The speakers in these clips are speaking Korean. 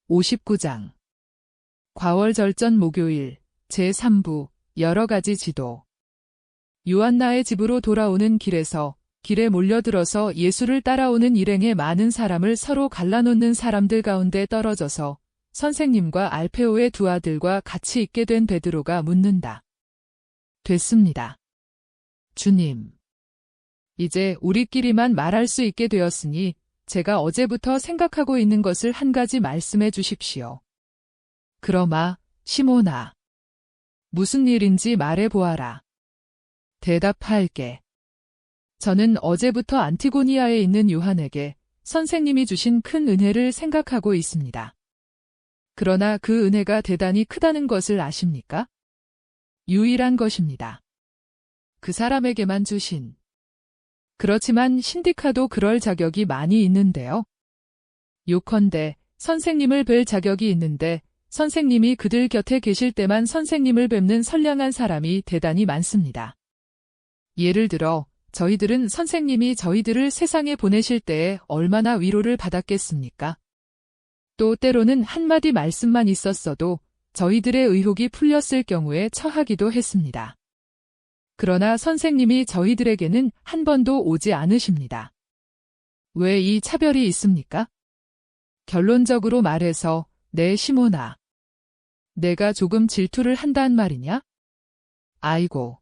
59장 과월절전 목요일 제3부 여러 가지 지도. 요한나의 집으로 돌아오는 길에서 길에 몰려들어서 예수를 따라오는 일행의 많은 사람을 서로 갈라놓는 사람들 가운데 떨어져서 선생님과 알페오의 두 아들과 같이 있게 된 베드로가 묻는다. 됐습니다. 주님. 이제 우리끼리만 말할 수 있게 되었으니 제가 어제부터 생각하고 있는 것을 한 가지 말씀해 주십시오. 그러마, 시몬아. 무슨 일인지 말해 보아라. 대답할게. 저는 어제부터 안티고니아에 있는 요한에게 선생님이 주신 큰 은혜를 생각하고 있습니다. 그러나 그 은혜가 대단히 크다는 것을 아십니까? 유일한 것입니다. 그 사람에게만 주신. 그렇지만 신디카도 그럴 자격이 많이 있는데요. 요컨대 선생님을 뵐 자격이 있는데 선생님이 그들 곁에 계실 때만 선생님을 뵙는 선량한 사람이 대단히 많습니다. 예를 들어 저희들은 선생님이 저희들을 세상에 보내실 때에 얼마나 위로를 받았겠습니까? 또 때로는 한마디 말씀만 있었어도 저희들의 의혹이 풀렸을 경우에 처하기도 했습니다. 그러나 선생님이 저희들에게는 한 번도 오지 않으십니다. 왜 이 차별이 있습니까? 결론적으로 말해서 내 시몬아. 내가 조금 질투를 한단 말이냐? 아이고.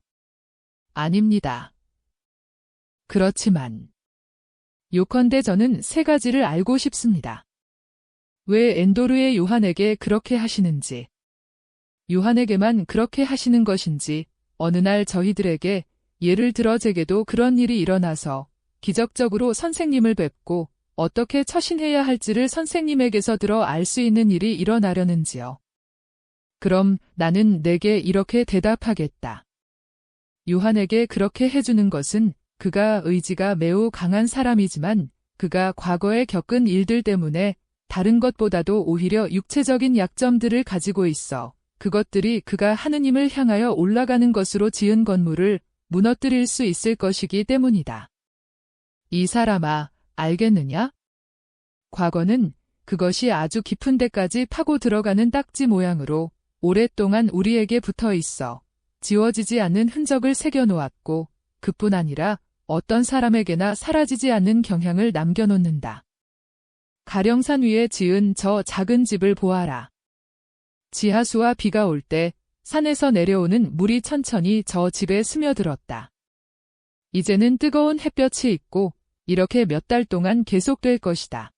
아닙니다. 그렇지만 요컨대 저는 세 가지를 알고 싶습니다. 왜 엔도르의 요한에게 그렇게 하시는지, 요한에게만 그렇게 하시는 것인지, 어느 날 저희들에게 예를 들어 제게도 그런 일이 일어나서 기적적으로 선생님을 뵙고 어떻게 처신해야 할지를 선생님에게서 들어 알 수 있는 일이 일어나려는지요. 그럼 나는 내게 이렇게 대답하겠다. 요한에게 그렇게 해주는 것은 그가 의지가 매우 강한 사람이지만 그가 과거에 겪은 일들 때문에 다른 것보다도 오히려 육체적인 약점들을 가지고 있어 그것들이 그가 하느님을 향하여 올라가는 것으로 지은 건물을 무너뜨릴 수 있을 것이기 때문이다. 이 사람아, 알겠느냐? 과거는 그것이 아주 깊은 데까지 파고 들어가는 딱지 모양으로 오랫동안 우리에게 붙어 있어 지워지지 않는 흔적을 새겨놓았고 그뿐 아니라 어떤 사람에게나 사라지지 않는 경향을 남겨놓는다. 가령산 위에 지은 저 작은 집을 보아라. 지하수와 비가 올 때 산에서 내려오는 물이 천천히 저 집에 스며들었다. 이제는 뜨거운 햇볕이 있고 이렇게 몇 달 동안 계속될 것이다.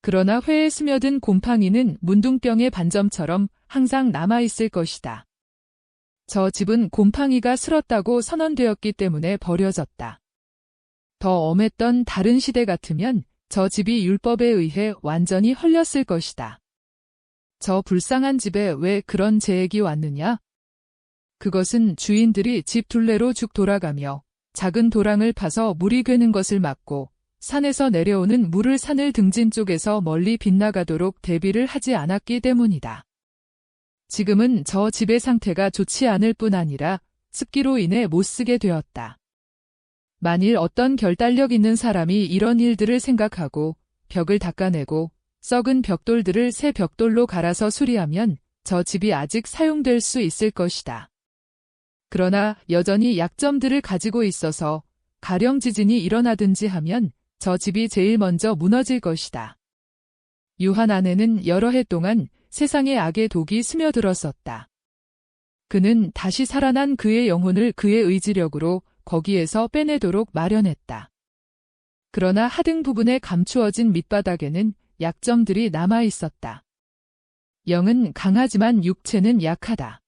그러나 회에 스며든 곰팡이는 문둥병의 반점처럼 항상 남아있을 것이다. 저 집은 곰팡이가 슬었다고 선언되었기 때문에 버려졌다. 더 엄했던 다른 시대 같으면 저 집이 율법에 의해 완전히 헐렸을 것이다. 저 불쌍한 집에 왜 그런 재액이 왔느냐? 그것은 주인들이 집 둘레로 쭉 돌아가며 작은 도랑을 파서 물이 괴는 것을 막고 산에서 내려오는 물을 산을 등진 쪽에서 멀리 빗나가도록 대비를 하지 않았기 때문이다. 지금은 저 집의 상태가 좋지 않을 뿐 아니라 습기로 인해 못 쓰게 되었다. 만일 어떤 결단력 있는 사람이 이런 일들을 생각하고 벽을 닦아내고 썩은 벽돌들을 새 벽돌로 갈아서 수리하면 저 집이 아직 사용될 수 있을 것이다. 그러나 여전히 약점들을 가지고 있어서 가령 지진이 일어나든지 하면 저 집이 제일 먼저 무너질 것이다. 요한 안에는 여러 해 동안 세상의 악의 독이 스며들었었다. 그는 다시 살아난 그의 영혼을 그의 의지력으로 거기에서 빼내도록 마련했다. 그러나 하등 부분에 감추어진 밑바닥에는 약점들이 남아 있었다. 영은 강하지만 육체는 약하다.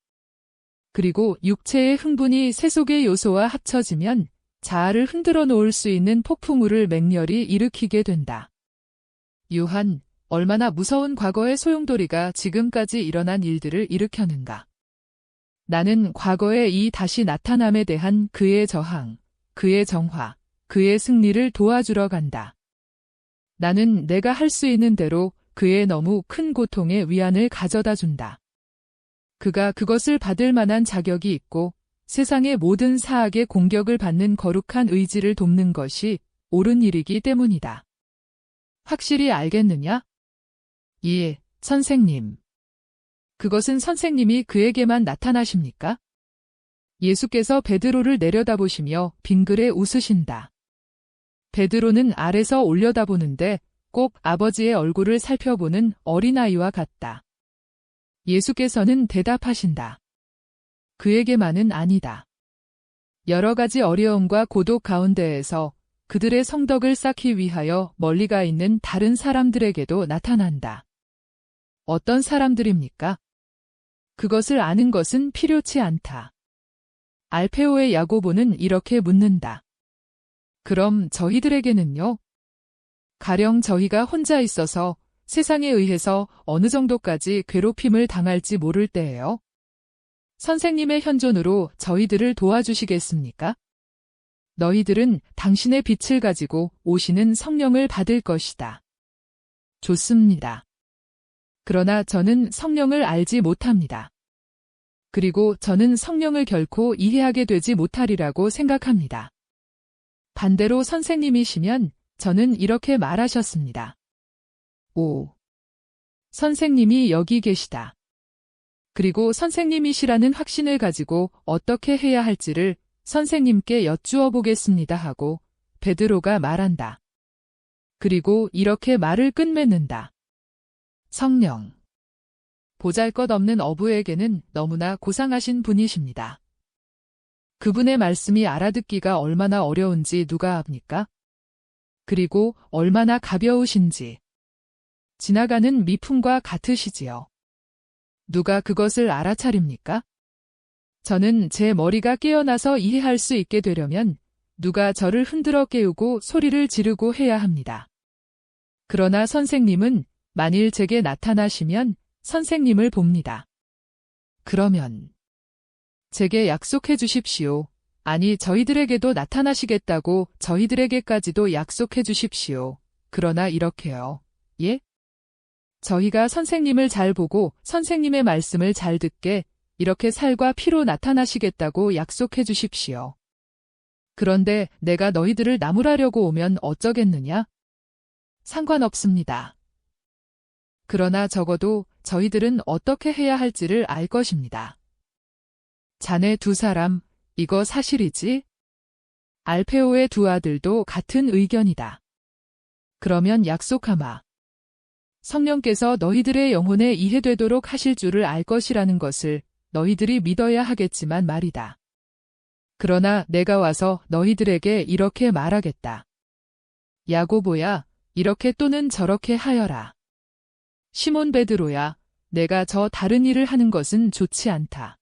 그리고 육체의 흥분이 세속의 요소와 합쳐지면 자아를 흔들어 놓을 수 있는 폭풍우를 맹렬히 일으키게 된다. 요한, 얼마나 무서운 과거의 소용돌이가 지금까지 일어난 일들을 일으켰는가. 나는 과거의 이 다시 나타남에 대한 그의 저항, 그의 정화, 그의 승리를 도와주러 간다. 나는 내가 할 수 있는 대로 그의 너무 큰 고통의 위안을 가져다 준다. 그가 그것을 받을 만한 자격이 있고 세상의 모든 사악의 공격을 받는 거룩한 의지를 돕는 것이 옳은 일이기 때문이다. 확실히 알겠느냐? 예, 선생님. 그것은 선생님이 그에게만 나타나십니까? 예수께서 베드로를 내려다보시며 빙그레 웃으신다. 베드로는 아래서 올려다보는데 꼭 아버지의 얼굴을 살펴보는 어린아이와 같다. 예수께서는 대답하신다. 그에게만은 아니다. 여러 가지 어려움과 고독 가운데에서 그들의 성덕을 쌓기 위하여 멀리 가 있는 다른 사람들에게도 나타난다. 어떤 사람들입니까? 그것을 아는 것은 필요치 않다. 알페오의 야고보는 이렇게 묻는다. 그럼 저희들에게는요? 가령 저희가 혼자 있어서 세상에 의해서 어느 정도까지 괴롭힘을 당할지 모를 때예요. 선생님의 현존으로 저희들을 도와주시겠습니까? 너희들은 당신의 빛을 가지고 오시는 성령을 받을 것이다. 좋습니다. 그러나 저는 성령을 알지 못합니다. 그리고 저는 성령을 결코 이해하게 되지 못하리라고 생각합니다. 반대로 선생님이시면 저는 이렇게 말하셨습니다. 오, 선생님이 여기 계시다. 그리고 선생님이시라는 확신을 가지고 어떻게 해야 할지를 선생님께 여쭈어 보겠습니다 하고 베드로가 말한다. 그리고 이렇게 말을 끝맺는다. 성령. 보잘것없는 어부에게는 너무나 고상하신 분이십니다. 그분의 말씀이 알아듣기가 얼마나 어려운지 누가 압니까? 그리고 얼마나 가벼우신지. 지나가는 미풍과 같으시지요. 누가 그것을 알아차립니까? 저는 제 머리가 깨어나서 이해할 수 있게 되려면 누가 저를 흔들어 깨우고 소리를 지르고 해야 합니다. 그러나 선생님은 만일 제게 나타나시면 선생님을 봅니다. 그러면 제게 약속해 주십시오. 아니, 저희들에게도 나타나시겠다고 저희들에게까지도 약속해 주십시오. 그러나 이렇게요. 예? 저희가 선생님을 잘 보고 선생님의 말씀을 잘 듣게 이렇게 살과 피로 나타나시겠다고 약속해 주십시오. 그런데 내가 너희들을 나무라려고 오면 어쩌겠느냐? 상관없습니다. 그러나 적어도 저희들은 어떻게 해야 할지를 알 것입니다. 자네 두 사람, 이거 사실이지? 알페오의 두 아들도 같은 의견이다. 그러면 약속하마. 성령께서 너희들의 영혼에 이해되도록 하실 줄을 알 것이라는 것을 너희들이 믿어야 하겠지만 말이다. 그러나 내가 와서 너희들에게 이렇게 말하겠다. 야고보야, 이렇게 또는 저렇게 하여라. 시몬 베드로야, 내가 저 다른 일을 하는 것은 좋지 않다.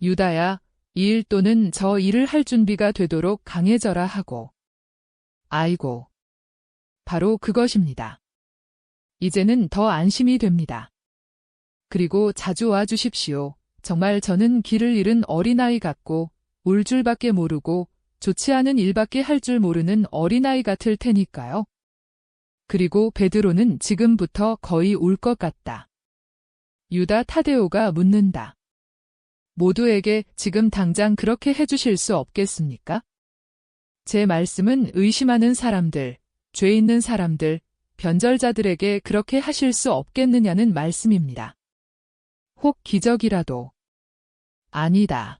유다야, 이 일 또는 저 일을 할 준비가 되도록 강해져라 하고. 아이고. 바로 그것입니다. 이제는 더 안심이 됩니다. 그리고 자주 와 주십시오. 정말 저는 길을 잃은 어린아이 같고 울 줄밖에 모르고 좋지 않은 일밖에 할 줄 모르는 어린아이 같을 테니까요. 그리고 베드로는 지금부터 거의 울 것 같다. 유다 타데오가 묻는다. 모두에게 지금 당장 그렇게 해주실 수 없겠습니까? 제 말씀은 의심하는 사람들, 죄 있는 사람들, 변절자들에게 그렇게 하실 수 없겠느냐는 말씀입니다. 혹 기적이라도. 아니다.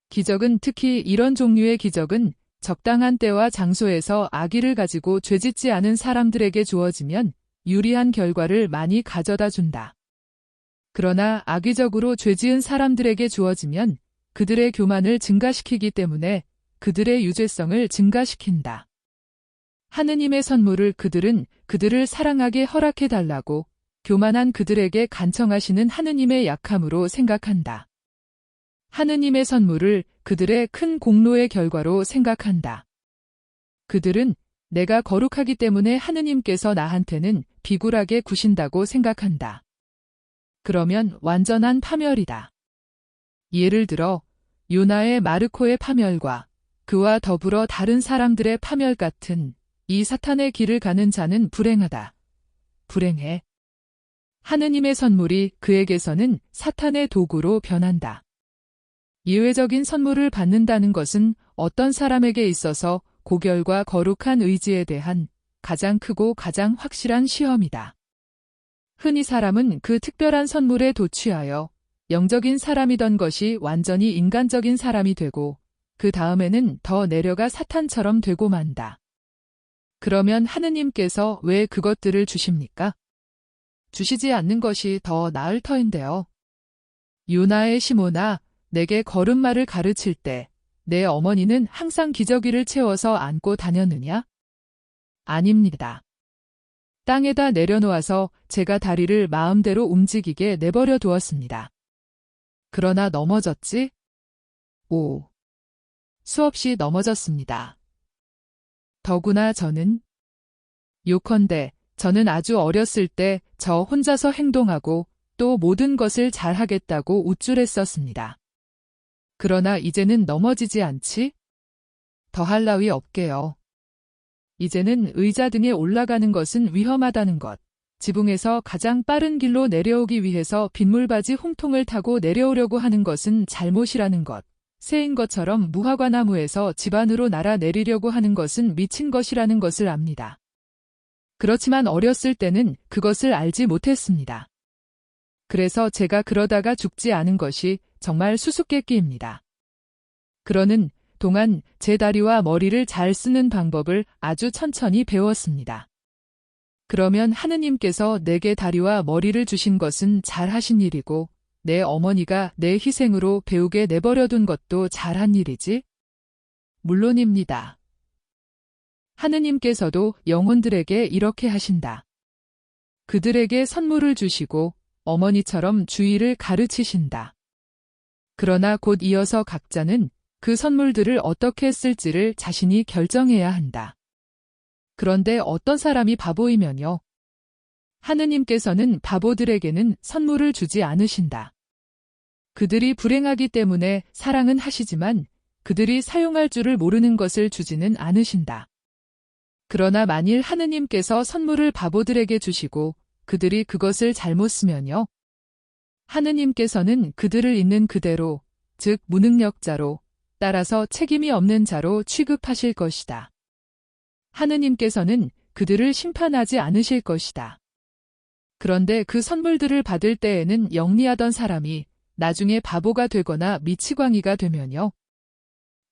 기적은, 특히 이런 종류의 기적은 적당한 때와 장소에서 악의를 가지고 죄짓지 않은 사람들에게 주어지면 유리한 결과를 많이 가져다 준다. 그러나 악의적으로 죄지은 사람들에게 주어지면 그들의 교만을 증가시키기 때문에 그들의 유죄성을 증가시킨다. 하느님의 선물을 그들은 그들을 사랑하게 허락해달라고 교만한 그들에게 간청하시는 하느님의 약함으로 생각한다. 하느님의 선물을 그들의 큰 공로의 결과로 생각한다. 그들은 내가 거룩하기 때문에 하느님께서 나한테는 비굴하게 구신다고 생각한다. 그러면 완전한 파멸이다. 예를 들어 요나의 마르코의 파멸과 그와 더불어 다른 사람들의 파멸 같은 이 사탄의 길을 가는 자는 불행하다. 불행해. 하느님의 선물이 그에게서는 사탄의 도구로 변한다. 예외적인 선물을 받는다는 것은 어떤 사람에게 있어서 고결과 거룩한 의지에 대한 가장 크고 가장 확실한 시험이다. 흔히 사람은 그 특별한 선물에 도취하여 영적인 사람이던 것이 완전히 인간적인 사람이 되고 그 다음에는 더 내려가 사탄처럼 되고 만다. 그러면 하느님께서 왜 그것들을 주십니까? 주시지 않는 것이 더 나을 터인데요. 요나의 시모나, 내게 걸음마를 가르칠 때 내 어머니는 항상 기저귀를 채워서 안고 다녔느냐? 아닙니다. 땅에다 내려놓아서 제가 다리를 마음대로 움직이게 내버려 두었습니다. 그러나 넘어졌지? 오. 수없이 넘어졌습니다. 더구나 저는 요컨대 저는 아주 어렸을 때 저 혼자서 행동하고 또 모든 것을 잘하겠다고 우쭐했었습니다. 그러나 이제는 넘어지지 않지? 더할 나위 없게요. 이제는 의자 등에 올라가는 것은 위험하다는 것, 지붕에서 가장 빠른 길로 내려오기 위해서 빗물바지 홍통을 타고 내려오려고 하는 것은 잘못이라는 것, 새인 것처럼 무화과나무에서 집 안으로 날아내리려고 하는 것은 미친 것이라는 것을 압니다. 그렇지만 어렸을 때는 그것을 알지 못했습니다. 그래서 제가 그러다가 죽지 않은 것이 정말 수수께끼입니다. 그러는 동안 제 다리와 머리를 잘 쓰는 방법을 아주 천천히 배웠습니다. 그러면 하느님께서 내게 다리와 머리를 주신 것은 잘하신 일이고 내 어머니가 내 희생으로 배우게 내버려둔 것도 잘한 일이지? 물론입니다. 하느님께서도 영혼들에게 이렇게 하신다. 그들에게 선물을 주시고 어머니처럼 주의를 가르치신다. 그러나 곧 이어서 각자는 그 선물들을 어떻게 쓸지를 자신이 결정해야 한다. 그런데 어떤 사람이 바보이면요. 하느님께서는 바보들에게는 선물을 주지 않으신다. 그들이 불행하기 때문에 사랑은 하시지만 그들이 사용할 줄을 모르는 것을 주지는 않으신다. 그러나 만일 하느님께서 선물을 바보들에게 주시고 그들이 그것을 잘못 쓰면요. 하느님께서는 그들을 있는 그대로, 즉 무능력자로, 따라서 책임이 없는 자로 취급하실 것이다. 하느님께서는 그들을 심판하지 않으실 것이다. 그런데 그 선물들을 받을 때에는 영리하던 사람이 나중에 바보가 되거나 미치광이가 되면요.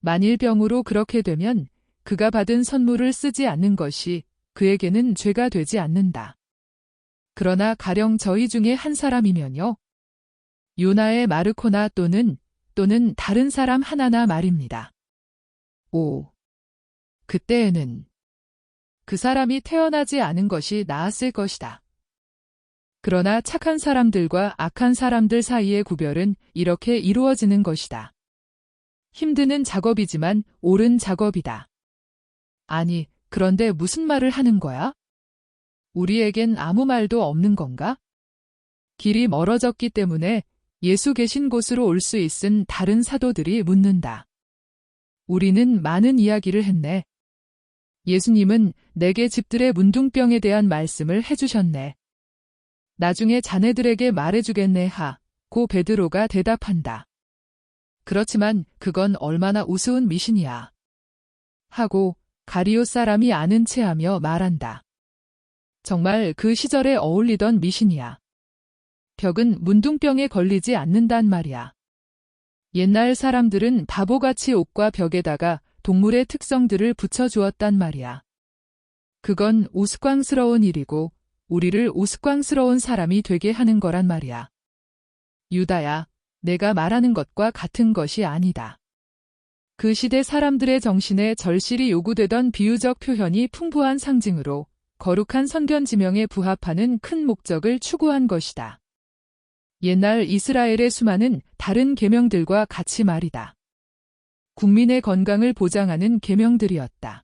만일 병으로 그렇게 되면 그가 받은 선물을 쓰지 않는 것이 그에게는 죄가 되지 않는다. 그러나 가령 저희 중에 한 사람이면요. 요나의 마르코나 또는 다른 사람 하나나 말입니다. 오. 그때에는 그 사람이 태어나지 않은 것이 나았을 것이다. 그러나 착한 사람들과 악한 사람들 사이의 구별은 이렇게 이루어지는 것이다. 힘드는 작업이지만 옳은 작업이다. 아니, 그런데 무슨 말을 하는 거야? 우리에겐 아무 말도 없는 건가? 길이 멀어졌기 때문에 예수 계신 곳으로 올 수 있은 다른 사도들이 묻는다. 우리는 많은 이야기를 했네. 예수님은 내게 집들의 문둥병에 대한 말씀을 해주셨네. 나중에 자네들에게 말해주겠네 고 베드로가 대답한다. 그렇지만 그건 얼마나 우스운 미신이야. 하고 가리오 사람이 아는 체하며 말한다. 정말 그 시절에 어울리던 미신이야. 벽은 문둥병에 걸리지 않는단 말이야. 옛날 사람들은 바보같이 옷과 벽에다가 동물의 특성들을 붙여주었단 말이야. 그건 우스꽝스러운 일이고 우리를 우스꽝스러운 사람이 되게 하는 거란 말이야. 유다야, 내가 말하는 것과 같은 것이 아니다. 그 시대 사람들의 정신에 절실히 요구되던 비유적 표현이 풍부한 상징으로 거룩한 선견 지명에 부합하는 큰 목적을 추구한 것이다. 옛날 이스라엘의 수많은 다른 계명들과 같이 말이다. 국민의 건강을 보장하는 계명들이었다.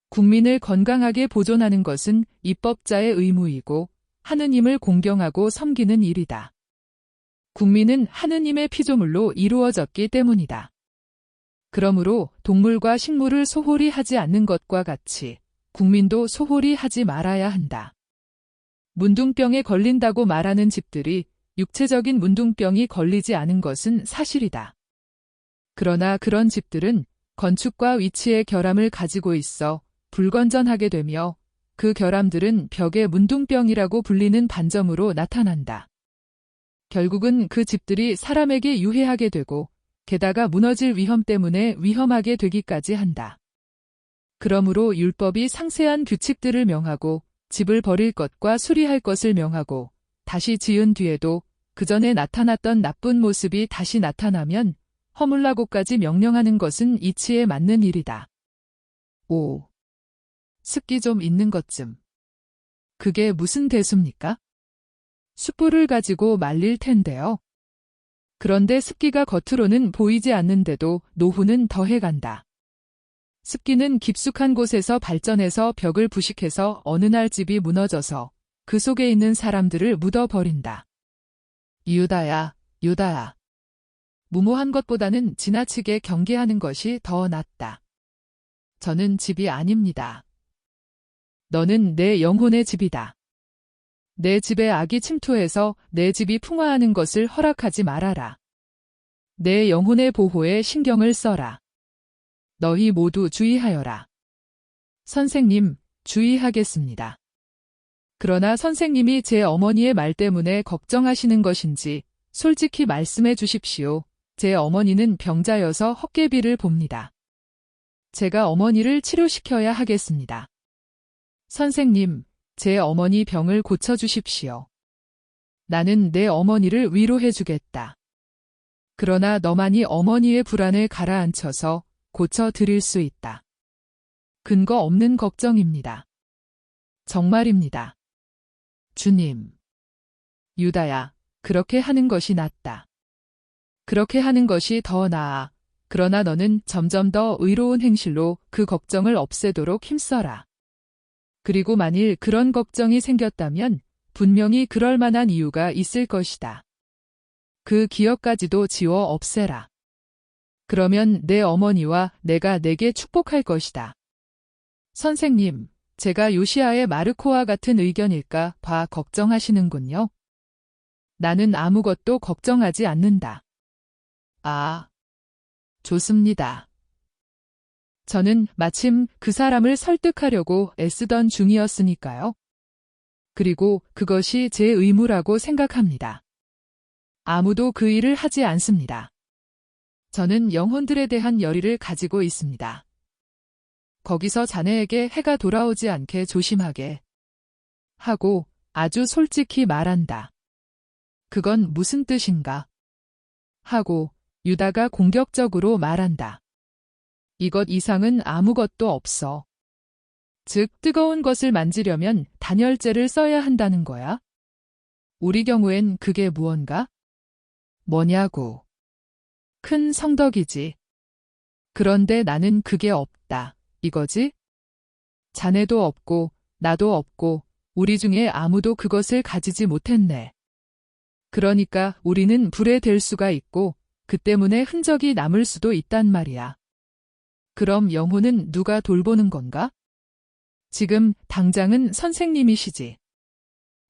국민을 건강하게 보존하는 것은 입법자의 의무이고 하느님을 공경하고 섬기는 일이다. 국민은 하느님의 피조물로 이루어졌기 때문이다. 그러므로 동물과 식물을 소홀히 하지 않는 것과 같이 국민도 소홀히 하지 말아야 한다. 문둥병에 걸린다고 말하는 집들이 육체적인 문둥병이 걸리지 않은 것은 사실이다. 그러나 그런 집들은 건축과 위치의 결함을 가지고 있어 불건전하게 되며 그 결함들은 벽의 문둥병이라고 불리는 반점으로 나타난다. 결국은 그 집들이 사람에게 유해하게 되고 게다가 무너질 위험 때문에 위험하게 되기까지 한다. 그러므로 율법이 상세한 규칙들을 명하고 집을 버릴 것과 수리할 것을 명하고 다시 지은 뒤에도 그 전에 나타났던 나쁜 모습이 다시 나타나면 허물라고까지 명령하는 것은 이치에 맞는 일이다. 5. 습기 좀 있는 것쯤. 그게 무슨 대수입니까? 숯불을 가지고 말릴 텐데요. 그런데 습기가 겉으로는 보이지 않는데도 노후는 더해간다. 습기는 깊숙한 곳에서 발전해서 벽을 부식해서 어느 날 집이 무너져서 그 속에 있는 사람들을 묻어버린다. 유다야, 유다야. 무모한 것보다는 지나치게 경계하는 것이 더 낫다. 저는 집이 아닙니다. 너는 내 영혼의 집이다. 내 집에 악이 침투해서 내 집이 풍화하는 것을 허락하지 말아라. 내 영혼의 보호에 신경을 써라. 너희 모두 주의하여라. 선생님, 주의하겠습니다. 그러나 선생님이 제 어머니의 말 때문에 걱정하시는 것인지 솔직히 말씀해 주십시오. 제 어머니는 병자여서 헛개비를 봅니다. 제가 어머니를 치료시켜야 하겠습니다. 선생님, 제 어머니 병을 고쳐주십시오. 나는 내 어머니를 위로해 주겠다. 그러나 너만이 어머니의 불안을 가라앉혀서 고쳐드릴 수 있다. 근거 없는 걱정입니다. 정말입니다. 주님. 유다야, 그렇게 하는 것이 낫다. 그렇게 하는 것이 더 나아. 그러나 너는 점점 더 의로운 행실로 그 걱정을 없애도록 힘써라. 그리고 만일 그런 걱정이 생겼다면 분명히 그럴 만한 이유가 있을 것이다. 그 기억까지도 지워 없애라. 그러면 내 어머니와 내가 내게 축복할 것이다. 선생님, 제가 요시아의 마르코와 같은 의견일까 봐 걱정하시는군요. 나는 아무것도 걱정하지 않는다. 아, 좋습니다. 저는 마침 그 사람을 설득하려고 애쓰던 중이었으니까요. 그리고 그것이 제 의무라고 생각합니다. 아무도 그 일을 하지 않습니다. 저는 영혼들에 대한 열의를 가지고 있습니다. 거기서 자네에게 해가 돌아오지 않게 조심하게 하고 아주 솔직히 말한다. 그건 무슨 뜻인가? 하고 유다가 공격적으로 말한다. 이것 이상은 아무것도 없어. 즉, 뜨거운 것을 만지려면 단열재를 써야 한다는 거야? 우리 경우엔 그게 무언가? 뭐냐고. 큰 성덕이지. 그런데 나는 그게 없다. 이거지? 자네도 없고, 나도 없고, 우리 중에 아무도 그것을 가지지 못했네. 그러니까 우리는 불에 댈 수가 있고, 그 때문에 흔적이 남을 수도 있단 말이야. 그럼 영혼은 누가 돌보는 건가? 지금 당장은 선생님이시지.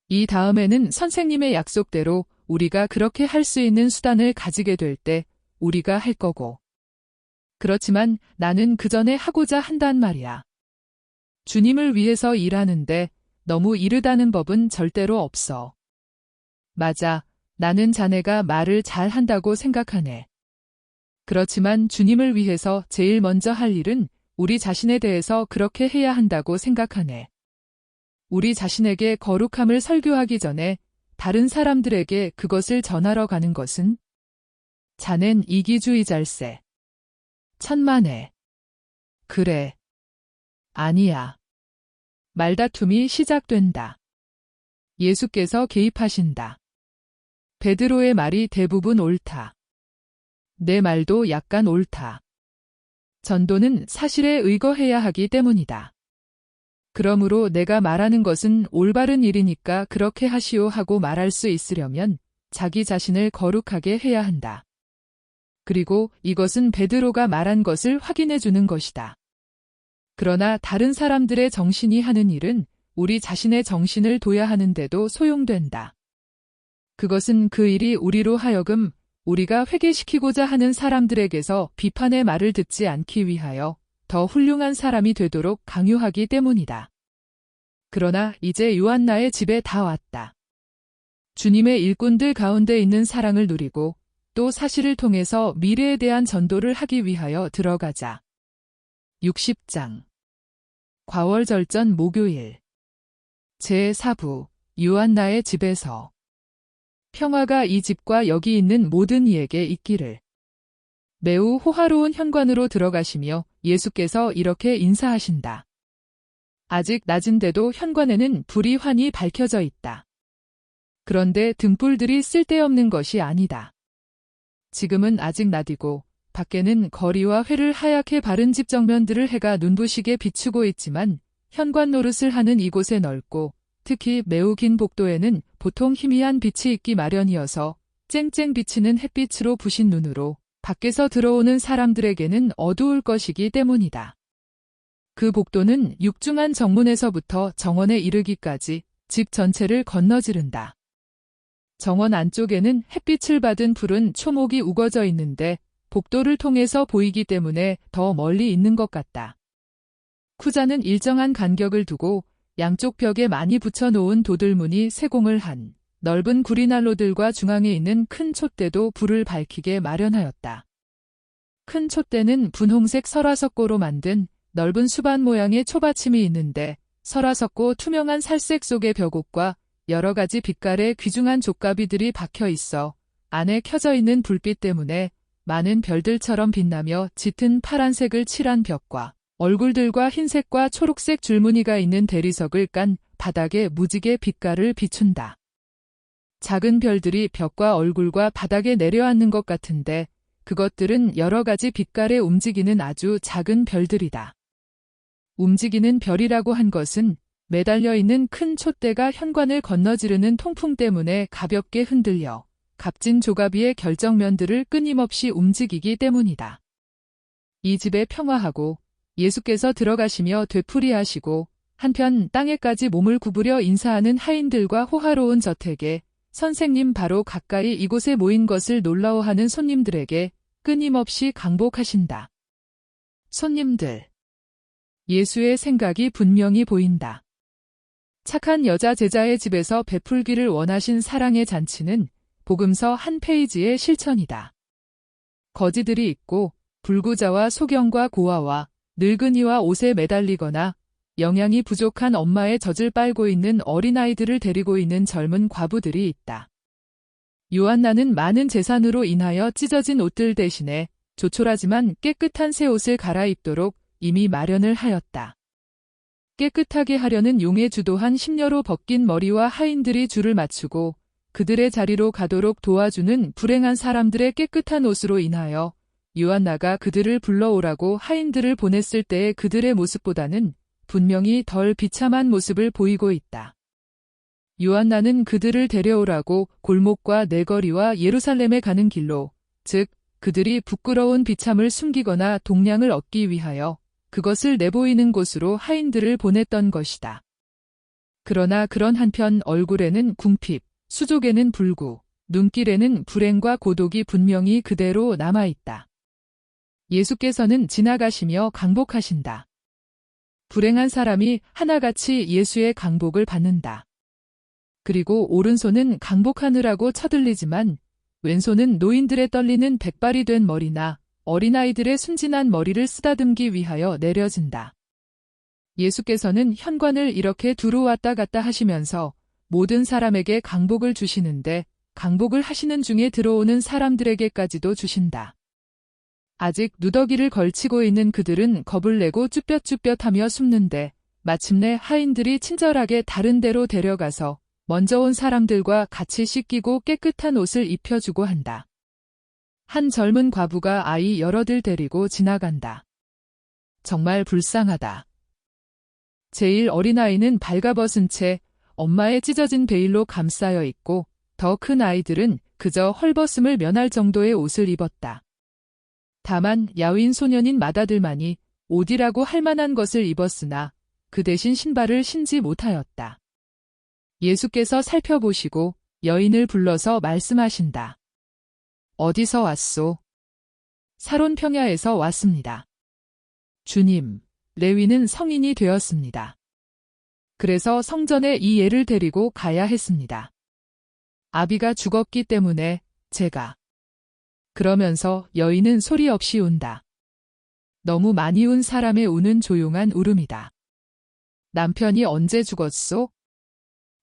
이 다음에는 선생님의 약속대로 우리가 그렇게 할 수 있는 수단을 가지게 될 때 우리가 할 거고. 그렇지만 나는 그 전에 하고자 한단 말이야. 주님을 위해서 일하는데 너무 이르다는 법은 절대로 없어. 맞아. 나는 자네가 말을 잘 한다고 생각하네. 그렇지만 주님을 위해서 제일 먼저 할 일은 우리 자신에 대해서 그렇게 해야 한다고 생각하네. 우리 자신에게 거룩함을 설교하기 전에 다른 사람들에게 그것을 전하러 가는 것은? 자넨 이기주의자일세. 천만에. 그래. 아니야. 말다툼이 시작된다. 예수께서 개입하신다. 베드로의 말이 대부분 옳다. 내 말도 약간 옳다. 전도는 사실에 의거해야 하기 때문이다. 그러므로 내가 말하는 것은 올바른 일이니까 그렇게 하시오 하고 말할 수 있으려면 자기 자신을 거룩하게 해야 한다. 그리고 이것은 베드로가 말한 것을 확인해 주는 것이다. 그러나 다른 사람들의 정신이 하는 일은 우리 자신의 정신을 둬야 하는데도 소용된다. 그것은 그 일이 우리로 하여금 우리가 회개시키고자 하는 사람들에게서 비판의 말을 듣지 않기 위하여 더 훌륭한 사람이 되도록 강요하기 때문이다. 그러나 이제 요한나의 집에 다 왔다. 주님의 일꾼들 가운데 있는 사랑을 누리고 또 사실을 통해서 미래에 대한 전도를 하기 위하여 들어가자. 60장 과월절전 목요일 제4부 요한나의 집에서 평화가 이 집과 여기 있는 모든 이에게 있기를. 매우 호화로운 현관으로 들어가시며 예수께서 이렇게 인사하신다. 아직 낮은데도 현관에는 불이 환히 밝혀져 있다. 그런데 등불들이 쓸데없는 것이 아니다. 지금은 아직 낮이고 밖에는 거리와 회를 하얗게 바른 집 정면들을 해가 눈부시게 비추고 있지만 현관 노릇을 하는 이곳의 넓고 특히 매우 긴 복도에는 보통 희미한 빛이 있기 마련이어서 쨍쨍 비치는 햇빛으로 부신 눈으로 밖에서 들어오는 사람들에게는 어두울 것이기 때문이다. 그 복도는 육중한 정문에서부터 정원에 이르기까지 집 전체를 건너지른다. 정원 안쪽에는 햇빛을 받은 푸른 초목이 우거져 있는데 복도를 통해서 보이기 때문에 더 멀리 있는 것 같다. 쿠자는 일정한 간격을 두고 양쪽 벽에 많이 붙여놓은 도들문이 세공을 한 넓은 구리난로들과 중앙에 있는 큰 촛대도 불을 밝히게 마련하였다. 큰 촛대는 분홍색 설화석고로 만든 넓은 수반 모양의 초받침이 있는데 설화석고 투명한 살색 속의 벽옥과 여러 가지 빛깔의 귀중한 족가비들이 박혀 있어 안에 켜져 있는 불빛 때문에 많은 별들처럼 빛나며 짙은 파란색을 칠한 벽과 얼굴들과 흰색과 초록색 줄무늬가 있는 대리석을 깐 바닥에 무지개 빛깔을 비춘다. 작은 별들이 벽과 얼굴과 바닥에 내려앉는 것 같은데 그것들은 여러 가지 빛깔에 움직이는 아주 작은 별들이다. 움직이는 별이라고 한 것은 매달려 있는 큰 촛대가 현관을 건너지르는 통풍 때문에 가볍게 흔들려 값진 조가비의 결정면들을 끊임없이 움직이기 때문이다. 이 집에 평화하고 예수께서 들어가시며 되풀이하시고 한편 땅에까지 몸을 구부려 인사하는 하인들과 호화로운 저택에 선생님 바로 가까이 이곳에 모인 것을 놀라워하는 손님들에게 끊임없이 강복하신다. 손님들. 예수의 생각이 분명히 보인다. 착한 여자 제자의 집에서 베풀기를 원하신 사랑의 잔치는 복음서 한 페이지의 실천이다. 거지들이 있고 불구자와 소경과 고아와 늙은이와 옷에 매달리거나 영양이 부족한 엄마의 젖을 빨고 있는 어린아이들을 데리고 있는 젊은 과부들이 있다. 요한나는 많은 재산으로 인하여 찢어진 옷들 대신에 조촐하지만 깨끗한 새 옷을 갈아입도록 이미 마련을 하였다. 깨끗하게 하려는 용에 주도한 심려로 벗긴 머리와 하인들이 줄을 맞추고 그들의 자리로 가도록 도와주는 불행한 사람들의 깨끗한 옷으로 인하여 요한나가 그들을 불러오라고 하인들을 보냈을 때의 그들의 모습보다는 분명히 덜 비참한 모습을 보이고 있다. 요한나는 그들을 데려오라고 골목과 내거리와 예루살렘에 가는 길로, 즉 그들이 부끄러운 비참을 숨기거나 동량을 얻기 위하여 그것을 내보이는 곳으로 하인들을 보냈던 것이다. 그러나 그런 한편 얼굴에는 궁핍, 수족에는 불구, 눈길에는 불행과 고독이 분명히 그대로 남아있다. 예수께서는 지나가시며 강복하신다. 불행한 사람이 하나같이 예수의 강복을 받는다. 그리고 오른손은 강복하느라고 쳐들리지만 왼손은 노인들의 떨리는 백발이 된 머리나 어린아이들의 순진한 머리를 쓰다듬기 위하여 내려진다. 예수께서는 현관을 이렇게 두루 왔다 갔다 하시면서 모든 사람에게 강복을 주시는데 강복을 하시는 중에 들어오는 사람들에게까지도 주신다. 아직 누더기를 걸치고 있는 그들은 겁을 내고 쭈뼛쭈뼛하며 숨는데 마침내 하인들이 친절하게 다른 데로 데려가서 먼저 온 사람들과 같이 씻기고 깨끗한 옷을 입혀주고 한다. 한 젊은 과부가 아이 여럿을 데리고 지나간다. 정말 불쌍하다. 제일 어린아이는 발가벗은 채 엄마의 찢어진 베일로 감싸여 있고 더 큰 아이들은 그저 헐벗음을 면할 정도의 옷을 입었다. 다만 야윈 소년인 마다들만이 옷이라고 할 만한 것을 입었으나 그 대신 신발을 신지 못하였다. 예수께서 살펴보시고 여인을 불러서 말씀하신다. 어디서 왔소? 사론 평야에서 왔습니다. 주님, 레위는 성인이 되었습니다. 그래서 성전에 이 애를 데리고 가야 했습니다. 아비가 죽었기 때문에 제가. 그러면서 여인은 소리 없이 운다. 너무 많이 운 사람의 우는 조용한 울음이다. 남편이 언제 죽었소?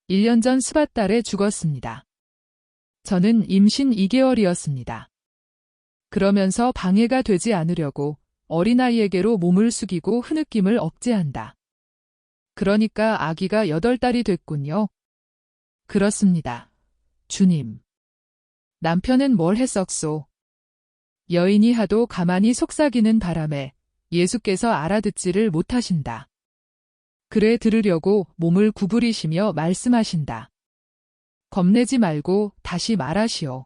1년 전 스밧달에 죽었습니다. 저는 임신 2개월이었습니다. 그러면서 방해가 되지 않으려고 어린아이에게로 몸을 숙이고 흐느낌을 억제한다. 그러니까 아기가 8달이 됐군요. 그렇습니다. 주님. 남편은 뭘 했었소? 여인이 하도 가만히 속삭이는 바람에 예수께서 알아듣지를 못하신다. 그래 들으려고 몸을 구부리시며 말씀하신다. 겁내지 말고 다시 말하시오.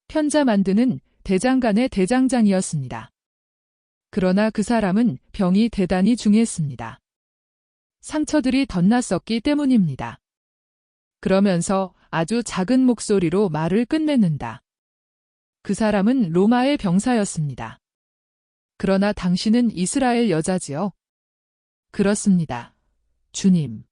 편자 만드는 대장간의 대장장이었습니다. 그러나 그 사람은 병이 대단히 중했습니다. 상처들이 덧났었기 때문입니다. 그러면서 아주 작은 목소리로 말을 끝맺는다. 그 사람은 로마의 병사였습니다. 그러나 당신은 이스라엘 여자지요? 그렇습니다. 주님.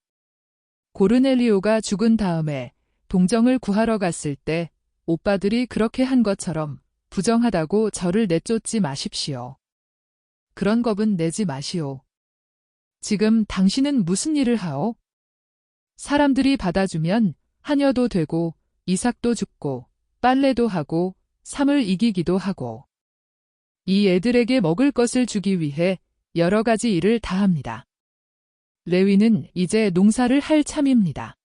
고르넬리오가 죽은 다음에 동정을 구하러 갔을 때 오빠들이 그렇게 한 것처럼 부정하다고 저를 내쫓지 마십시오. 그런 겁은 내지 마시오. 지금 당신은 무슨 일을 하오? 사람들이 받아주면 하녀도 되고 이삭도 죽고 빨래도 하고 삶을 이기기도 하고 이 애들에게 먹을 것을 주기 위해 여러 가지 일을 다 합니다. 레위는 이제 농사를 할 참입니다.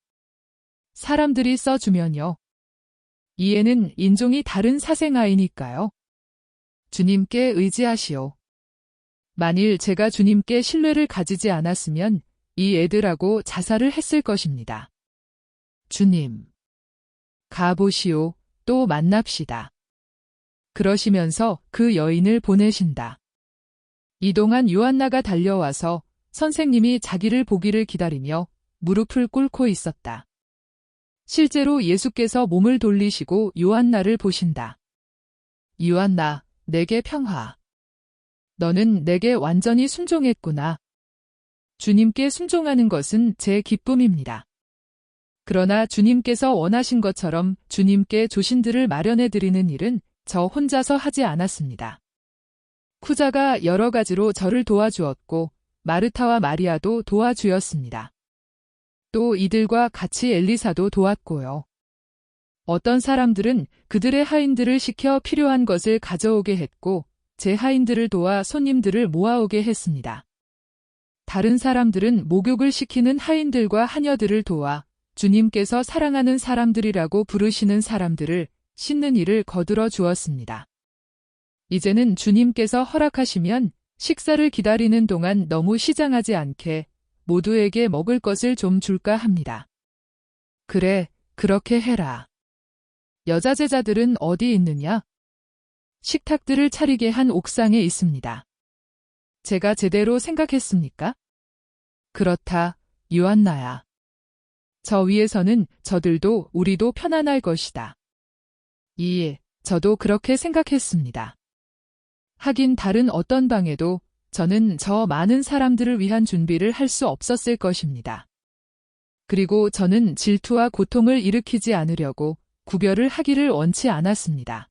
사람들이 써주면요. 이 애는 인종이 다른 사생아이니까요. 주님께 의지하시오. 만일 제가 주님께 신뢰를 가지지 않았으면 이 애들하고 자살을 했을 것입니다. 주님. 가보시오. 또 만납시다. 그러시면서 그 여인을 보내신다. 이동안 요한나가 달려와서 선생님이 자기를 보기를 기다리며 무릎을 꿇고 있었다. 실제로 예수께서 몸을 돌리시고 요한나를 보신다. 요한나, 내게 평화. 너는 내게 완전히 순종했구나. 주님께 순종하는 것은 제 기쁨입니다. 그러나 주님께서 원하신 것처럼 주님께 조신들을 마련해 드리는 일은 저 혼자서 하지 않았습니다. 쿠자가 여러 가지로 저를 도와주었고 마르타와 마리아도 도와주었습니다. 또 이들과 같이 엘리사도 도왔고요. 어떤 사람들은 그들의 하인들을 시켜 필요한 것을 가져오게 했고 제 하인들을 도와 손님들을 모아오게 했습니다. 다른 사람들은 목욕을 시키는 하인들과 하녀들을 도와 주님께서 사랑하는 사람들이라고 부르시는 사람들을 씻는 일을 거들어 주었습니다. 이제는 주님께서 허락하시면 식사를 기다리는 동안 너무 시장하지 않게 모두에게 먹을 것을 좀 줄까 합니다. 그래, 그렇게 해라. 여자 제자들은 어디 있느냐? 식탁들을 차리게 한 옥상에 있습니다. 제가 제대로 생각했습니까? 그렇다, 요한나야. 저 위에서는 저들도 우리도 편안할 것이다. 저도 그렇게 생각했습니다. 하긴 다른 어떤 방에도 저는 저 많은 사람들을 위한 준비를 할 수 없었을 것입니다. 그리고 저는 질투와 고통을 일으키지 않으려고 구별을 하기를 원치 않았습니다.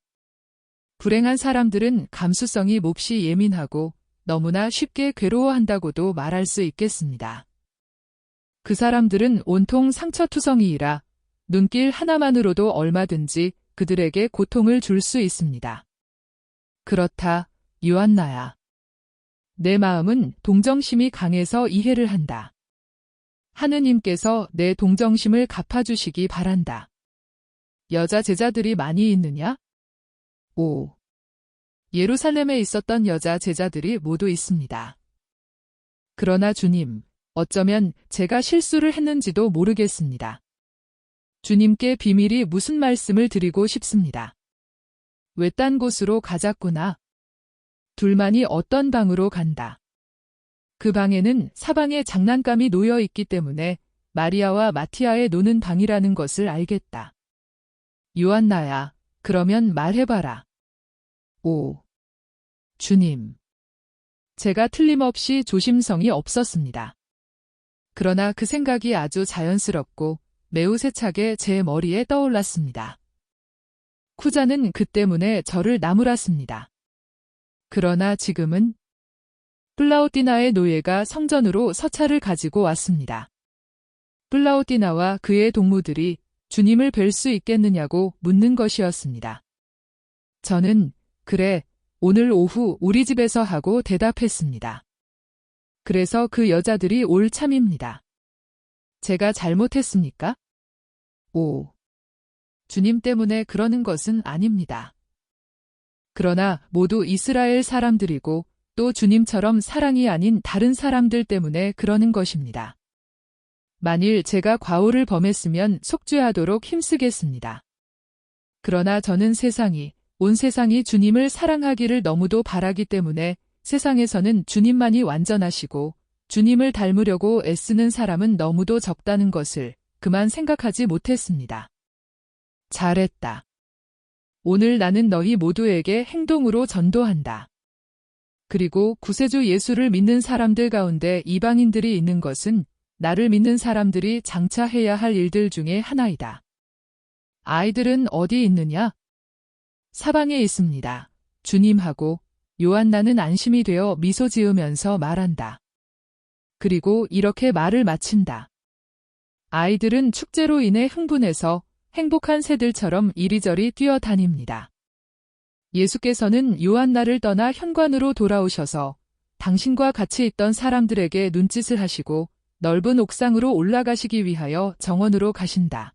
불행한 사람들은 감수성이 몹시 예민하고 너무나 쉽게 괴로워한다고도 말할 수 있겠습니다. 그 사람들은 온통 상처투성이이라 눈길 하나만으로도 얼마든지 그들에게 고통을 줄 수 있습니다. 그렇다, 요한나야. 내 마음은 동정심이 강해서 이해를 한다. 하느님께서 내 동정심을 갚아주시기 바란다. 여자 제자들이 많이 있느냐? 오. 예루살렘에 있었던 여자 제자들이 모두 있습니다. 그러나 주님, 어쩌면 제가 실수를 했는지도 모르겠습니다. 주님께 비밀이 무슨 말씀을 드리고 싶습니다. 외딴 곳으로 가자꾸나. 둘만이 어떤 방으로 간다. 그 방에는 사방에 장난감이 놓여 있기 때문에 마리아와 마티아의 노는 방이라는 것을 알겠다. 요한나야, 그러면 말해봐라. 오. 주님. 제가 틀림없이 조심성이 없었습니다. 그러나 그 생각이 아주 자연스럽고 매우 세차게 제 머리에 떠올랐습니다. 쿠자는 그 때문에 저를 나무랐습니다. 그러나 지금은 플라우디나의 노예가 성전으로 서차를 가지고 왔습니다. 플라우디나와 그의 동무들이 주님을 뵐 수 있겠느냐고 묻는 것이었습니다. 저는 그래, 오늘 오후 우리 집에서 하고 대답했습니다. 그래서 그 여자들이 올 참입니다. 제가 잘못했습니까? 오, 주님 때문에 그러는 것은 아닙니다. 그러나 모두 이스라엘 사람들이고 또 주님처럼 사랑이 아닌 다른 사람들 때문에 그러는 것입니다. 만일 제가 과오를 범했으면 속죄하도록 힘쓰겠습니다. 그러나 저는 온 세상이 주님을 사랑하기를 너무도 바라기 때문에 세상에서는 주님만이 완전하시고 주님을 닮으려고 애쓰는 사람은 너무도 적다는 것을 그만 생각하지 못했습니다. 잘했다. 오늘 나는 너희 모두에게 행동으로 전도한다. 그리고 구세주 예수를 믿는 사람들 가운데 이방인들이 있는 것은 나를 믿는 사람들이 장차 해야 할 일들 중에 하나이다. 아이들은 어디 있느냐? 사방에 있습니다. 주님하고 요한나는 안심이 되어 미소 지으면서 말한다. 그리고 이렇게 말을 마친다. 아이들은 축제로 인해 흥분해서 행복한 새들처럼 이리저리 뛰어다닙니다. 예수께서는 요한나를 떠나 현관으로 돌아오셔서 당신과 같이 있던 사람들에게 눈짓을 하시고 넓은 옥상으로 올라가시기 위하여 정원으로 가신다.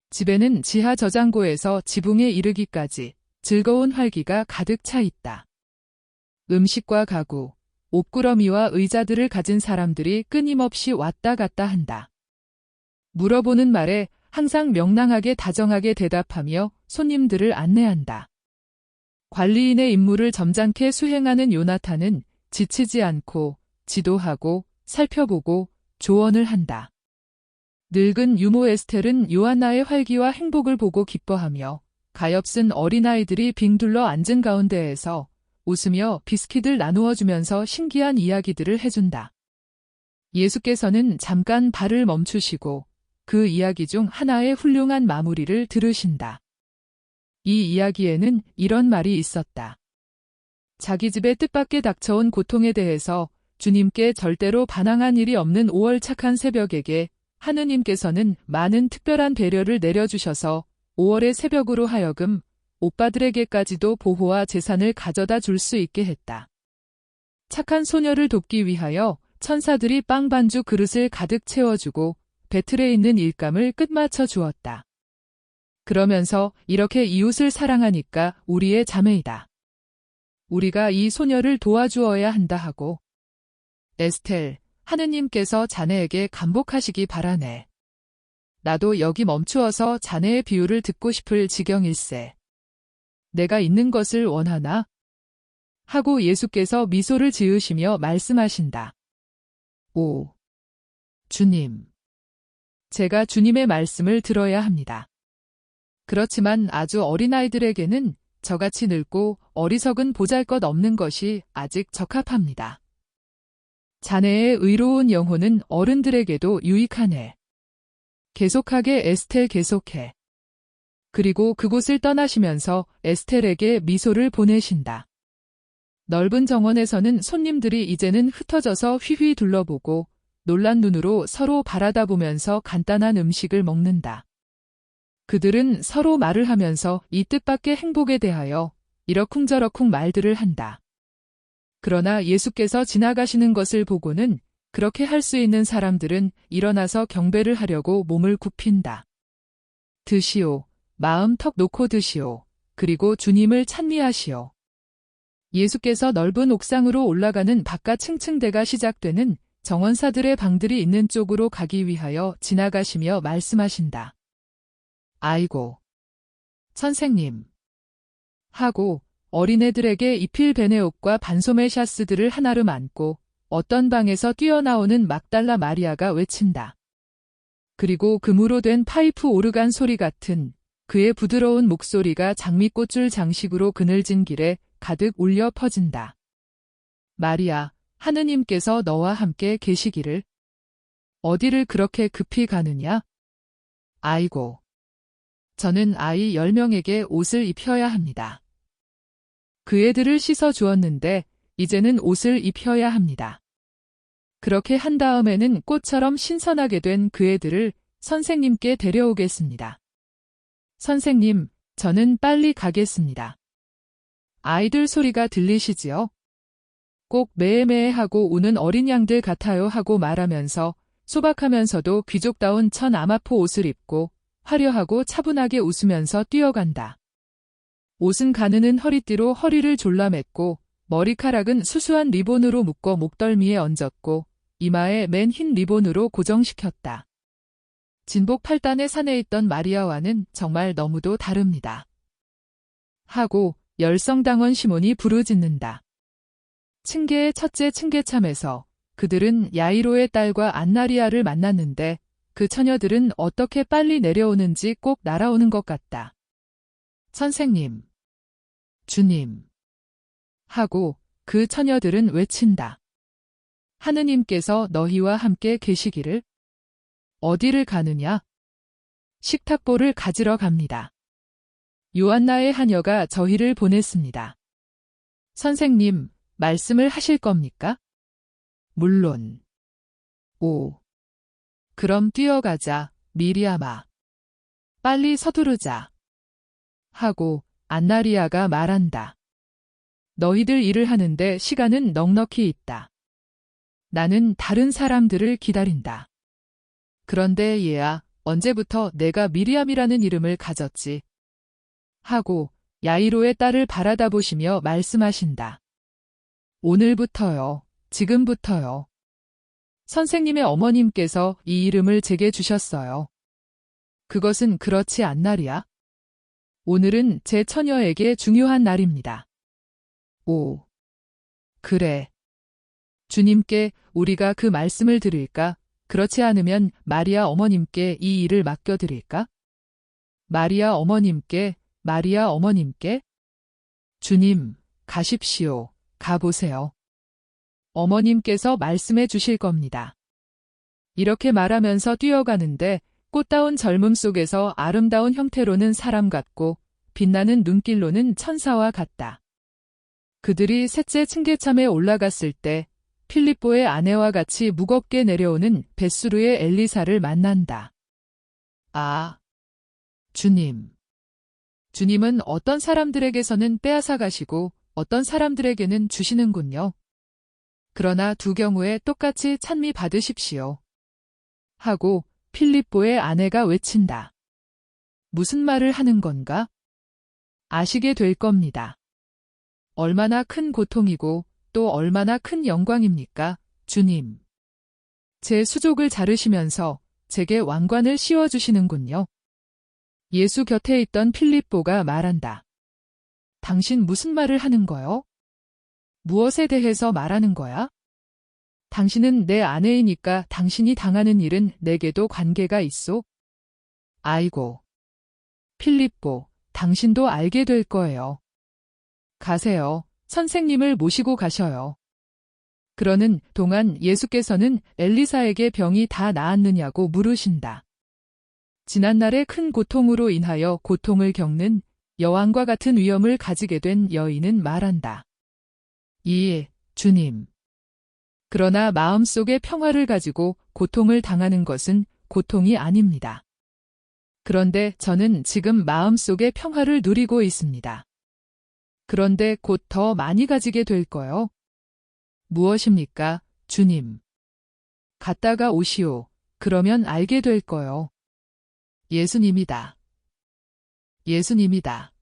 집에는 지하 저장고에서 지붕에 이르기까지 즐거운 활기가 가득 차 있다. 음식과 가구, 옷구러미와 의자들을 가진 사람들이 끊임없이 왔다 갔다 한다. 물어보는 말에 항상 명랑하게 다정하게 대답하며 손님들을 안내한다. 관리인의 임무를 점잖게 수행하는 요나탄은 지치지 않고 지도하고 살펴보고 조언을 한다. 늙은 유모 에스텔은 요한나의 활기와 행복을 보고 기뻐하며 가엾은 어린아이들이 빙둘러 앉은 가운데에서 웃으며 비스킷을 나누어 주면서 신기한 이야기들을 해준다. 예수께서는 잠깐 발을 멈추시고 그 이야기 중 하나의 훌륭한 마무리를 들으신다. 이 이야기에는 이런 말이 있었다. 자기 집에 뜻밖의 닥쳐온 고통에 대해서 주님께 절대로 반항한 일이 없는 5월 착한 새벽에게 하느님께서는 많은 특별한 배려를 내려주셔서 5월의 새벽으로 하여금 오빠들에게까지도 보호와 재산을 가져다 줄 수 있게 했다. 착한 소녀를 돕기 위하여 천사들이 빵 반주 그릇을 가득 채워주고 배틀에 있는 일감을 끝마쳐 주었다. 그러면서 이렇게 이웃을 사랑하니까 우리의 자매이다. 우리가 이 소녀를 도와주어야 한다 하고 에스텔, 하느님께서 자네에게 감복하시기 바라네. 나도 여기 멈추어서 자네의 비유를 듣고 싶을 지경일세. 내가 있는 것을 원하나? 하고 예수께서 미소를 지으시며 말씀하신다. 오, 주님. 제가 주님의 말씀을 들어야 합니다. 그렇지만 아주 어린아이들에게는 저같이 늙고 어리석은 보잘것없는 것이 아직 적합합니다. 자네의 의로운 영혼은 어른들에게도 유익하네. 계속하게 에스텔 계속해. 그리고 그곳을 떠나시면서 에스텔에게 미소를 보내신다. 넓은 정원에서는 손님들이 이제는 흩어져서 휘휘 둘러보고 놀란 눈으로 서로 바라다보면서 간단한 음식을 먹는다. 그들은 서로 말을 하면서 이 뜻밖의 행복에 대하여 이러쿵저러쿵 말들을 한다. 그러나 예수께서 지나가시는 것을 보고는 그렇게 할 수 있는 사람들은 일어나서 경배를 하려고 몸을 굽힌다. 드시오. 마음 턱 놓고 드시오. 그리고 주님을 찬미하시오. 예수께서 넓은 옥상으로 올라가는 바깥 층층대가 시작되는 정원사들의 방들이 있는 쪽으로 가기 위하여 지나가시며 말씀하신다. 아이고, 선생님. 하고 어린애들에게 입힐 베네옷과 반소매 샤스들을 한아름 안고 어떤 방에서 뛰어나오는 막달라 마리아가 외친다. 그리고 금으로 된 파이프 오르간 소리 같은 그의 부드러운 목소리가 장미꽃줄 장식으로 그늘진 길에 가득 울려 퍼진다. 마리아, 하느님께서 너와 함께 계시기를. 어디를 그렇게 급히 가느냐? 아이고. 저는 아이 10명에게 옷을 입혀야 합니다. 그 애들을 씻어 주었는데 이제는 옷을 입혀야 합니다. 그렇게 한 다음에는 꽃처럼 신선하게 된 그 애들을 선생님께 데려오겠습니다. 선생님, 저는 빨리 가겠습니다. 아이들 소리가 들리시지요? 꼭 매매하고 우는 어린 양들 같아요 하고 말하면서 소박하면서도 귀족다운 천 아마포 옷을 입고 화려하고 차분하게 웃으면서 뛰어간다. 옷은 가느는 허리띠로 허리를 졸라맸고 머리카락은 수수한 리본으로 묶어 목덜미에 얹었고 이마에 맨 흰 리본으로 고정시켰다. 진복 8단의 산에 있던 마리아와는 정말 너무도 다릅니다. 하고 열성당원 시몬이 부르짖는다. 층계의 첫째 층계참에서 그들은 야이로의 딸과 안나리아를 만났는데 그 처녀들은 어떻게 빨리 내려오는지 꼭 날아오는 것 같다. 선생님, 주님 하고 그 처녀들은 외친다. 하느님께서 너희와 함께 계시기를. 어디를 가느냐? 식탁보를 가지러 갑니다. 요한나의 하녀가 저희를 보냈습니다. 선생님, 말씀을 하실 겁니까? 물론. 오. 그럼 뛰어가자, 미리아마. 빨리 서두르자. 하고 안나리아가 말한다. 너희들 일을 하는데 시간은 넉넉히 있다. 나는 다른 사람들을 기다린다. 그런데 얘야, 언제부터 내가 미리암이라는 이름을 가졌지? 하고 야이로의 딸을 바라다 보시며 말씀하신다. 오늘부터요. 지금부터요. 선생님의 어머님께서 이 이름을 제게 주셨어요. 그것은 그렇지 않나리야? 오늘은 제 처녀에게 중요한 날입니다. 오. 그래. 주님께 우리가 그 말씀을 드릴까? 그렇지 않으면 마리아 어머님께 이 일을 맡겨드릴까? 마리아 어머님께, 마리아 어머님께? 주님, 가십시오. 가보세요. 어머님께서 말씀해 주실 겁니다. 이렇게 말하면서 뛰어가는데 꽃다운 젊음 속에서 아름다운 형태로는 사람 같고 빛나는 눈길로는 천사와 같다. 그들이 셋째 층계참에 올라갔을 때 필립보의 아내와 같이 무겁게 내려오는 벳수르의 엘리사를 만난다. 아, 주님. 주님은 어떤 사람들에게서는 빼앗아 가시고 어떤 사람들에게는 주시는군요. 그러나 두 경우에 똑같이 찬미 받으십시오. 하고 필립보의 아내가 외친다. 무슨 말을 하는 건가? 아시게 될 겁니다. 얼마나 큰 고통이고 또 얼마나 큰 영광입니까, 주님. 제 수족을 자르시면서 제게 왕관을 씌워주시는군요. 예수 곁에 있던 필립보가 말한다. 당신 무슨 말을 하는 거요? 무엇에 대해서 말하는 거야? 당신은 내 아내이니까 당신이 당하는 일은 내게도 관계가 있소? 아이고. 필립보, 당신도 알게 될 거예요. 가세요. 선생님을 모시고 가셔요. 그러는 동안 예수께서는 엘리사에게 병이 다 나았느냐고 물으신다. 지난날의 큰 고통으로 인하여 고통을 겪는 여왕과 같은 위엄을 가지게 된 여인은 말한다. 예, 주님. 그러나 마음속에 평화를 가지고 고통을 당하는 것은 고통이 아닙니다. 그런데 저는 지금 마음속에 평화를 누리고 있습니다. 그런데 곧 더 많이 가지게 될 거요. 무엇입니까, 주님? 갔다가 오시오. 그러면 알게 될 거요. 예수님이다. 예수님이다.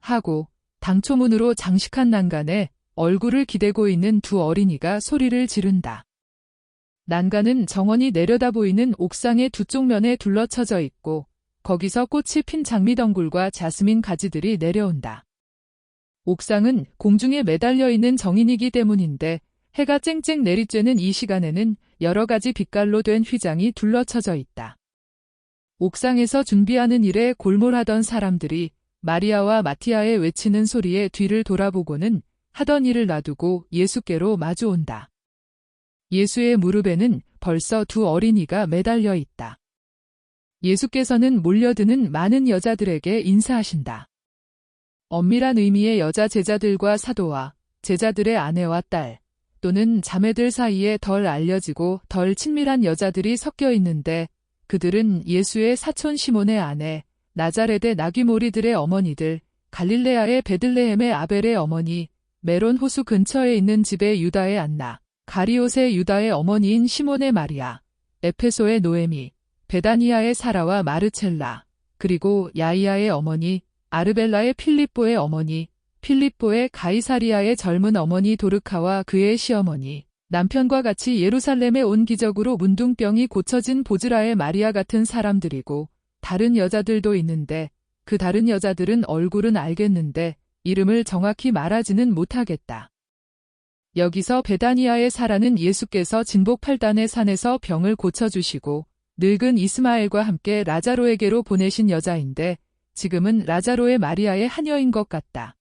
하고 당초문으로 장식한 난간에 얼굴을 기대고 있는 두 어린이가 소리를 지른다. 난간은 정원이 내려다 보이는 옥상의 두 쪽면에 둘러쳐져 있고 거기서 꽃이 핀 장미덩굴과 자스민 가지들이 내려온다. 옥상은 공중에 매달려 있는 정인이기 때문인데 해가 쨍쨍 내리쬐는 이 시간에는 여러 가지 빛깔로 된 휘장이 둘러쳐져 있다. 옥상에서 준비하는 일에 골몰하던 사람들이 마리아와 마티아의 외치는 소리에 뒤를 돌아보고는 하던 일을 놔두고 예수께로 마주온다. 예수의 무릎에는 벌써 두 어린이가 매달려 있다. 예수께서는 몰려드는 많은 여자들에게 인사하신다. 엄밀한 의미의 여자 제자들과 사도와 제자들의 아내와 딸 또는 자매들 사이에 덜 알려지고 덜 친밀한 여자들이 섞여 있는데 그들은 예수의 사촌 시몬의 아내, 나자렛의 나귀몰이들의 어머니들, 갈릴레아의 베들레헴의 아벨의 어머니, 메론 호수 근처에 있는 집의 유다의 안나, 가리옷의 유다의 어머니인 시몬의 마리아, 에페소의 노에미, 베다니아의 사라와 마르첼라, 그리고 야이아의 어머니, 아르벨라의 필립보의 어머니, 필립보의 가이사리아의 젊은 어머니 도르카와 그의 시어머니, 남편과 같이 예루살렘에 온 기적으로 문둥병이 고쳐진 보즈라의 마리아 같은 사람들이고 다른 여자들도 있는데 그 다른 여자들은 얼굴은 알겠는데 이름을 정확히 말하지는 못하겠다. 여기서 베다니아의 사라는 예수께서 진복 8단의 산에서 병을 고쳐주시고 늙은 이스마엘과 함께 라자로에게로 보내신 여자인데 지금은 라자로의 마리아의 하녀인 것 같다.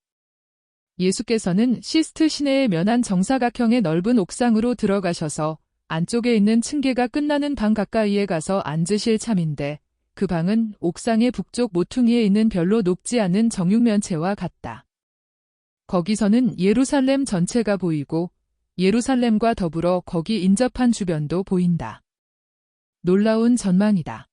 예수께서는 시스트 시내의 면한 정사각형의 넓은 옥상으로 들어가셔서 안쪽에 있는 층계가 끝나는 방 가까이에 가서 앉으실 참인데 그 방은 옥상의 북쪽 모퉁이에 있는 별로 높지 않은 정육면체와 같다. 거기서는 예루살렘 전체가 보이고 예루살렘과 더불어 거기 인접한 주변도 보인다. 놀라운 전망이다.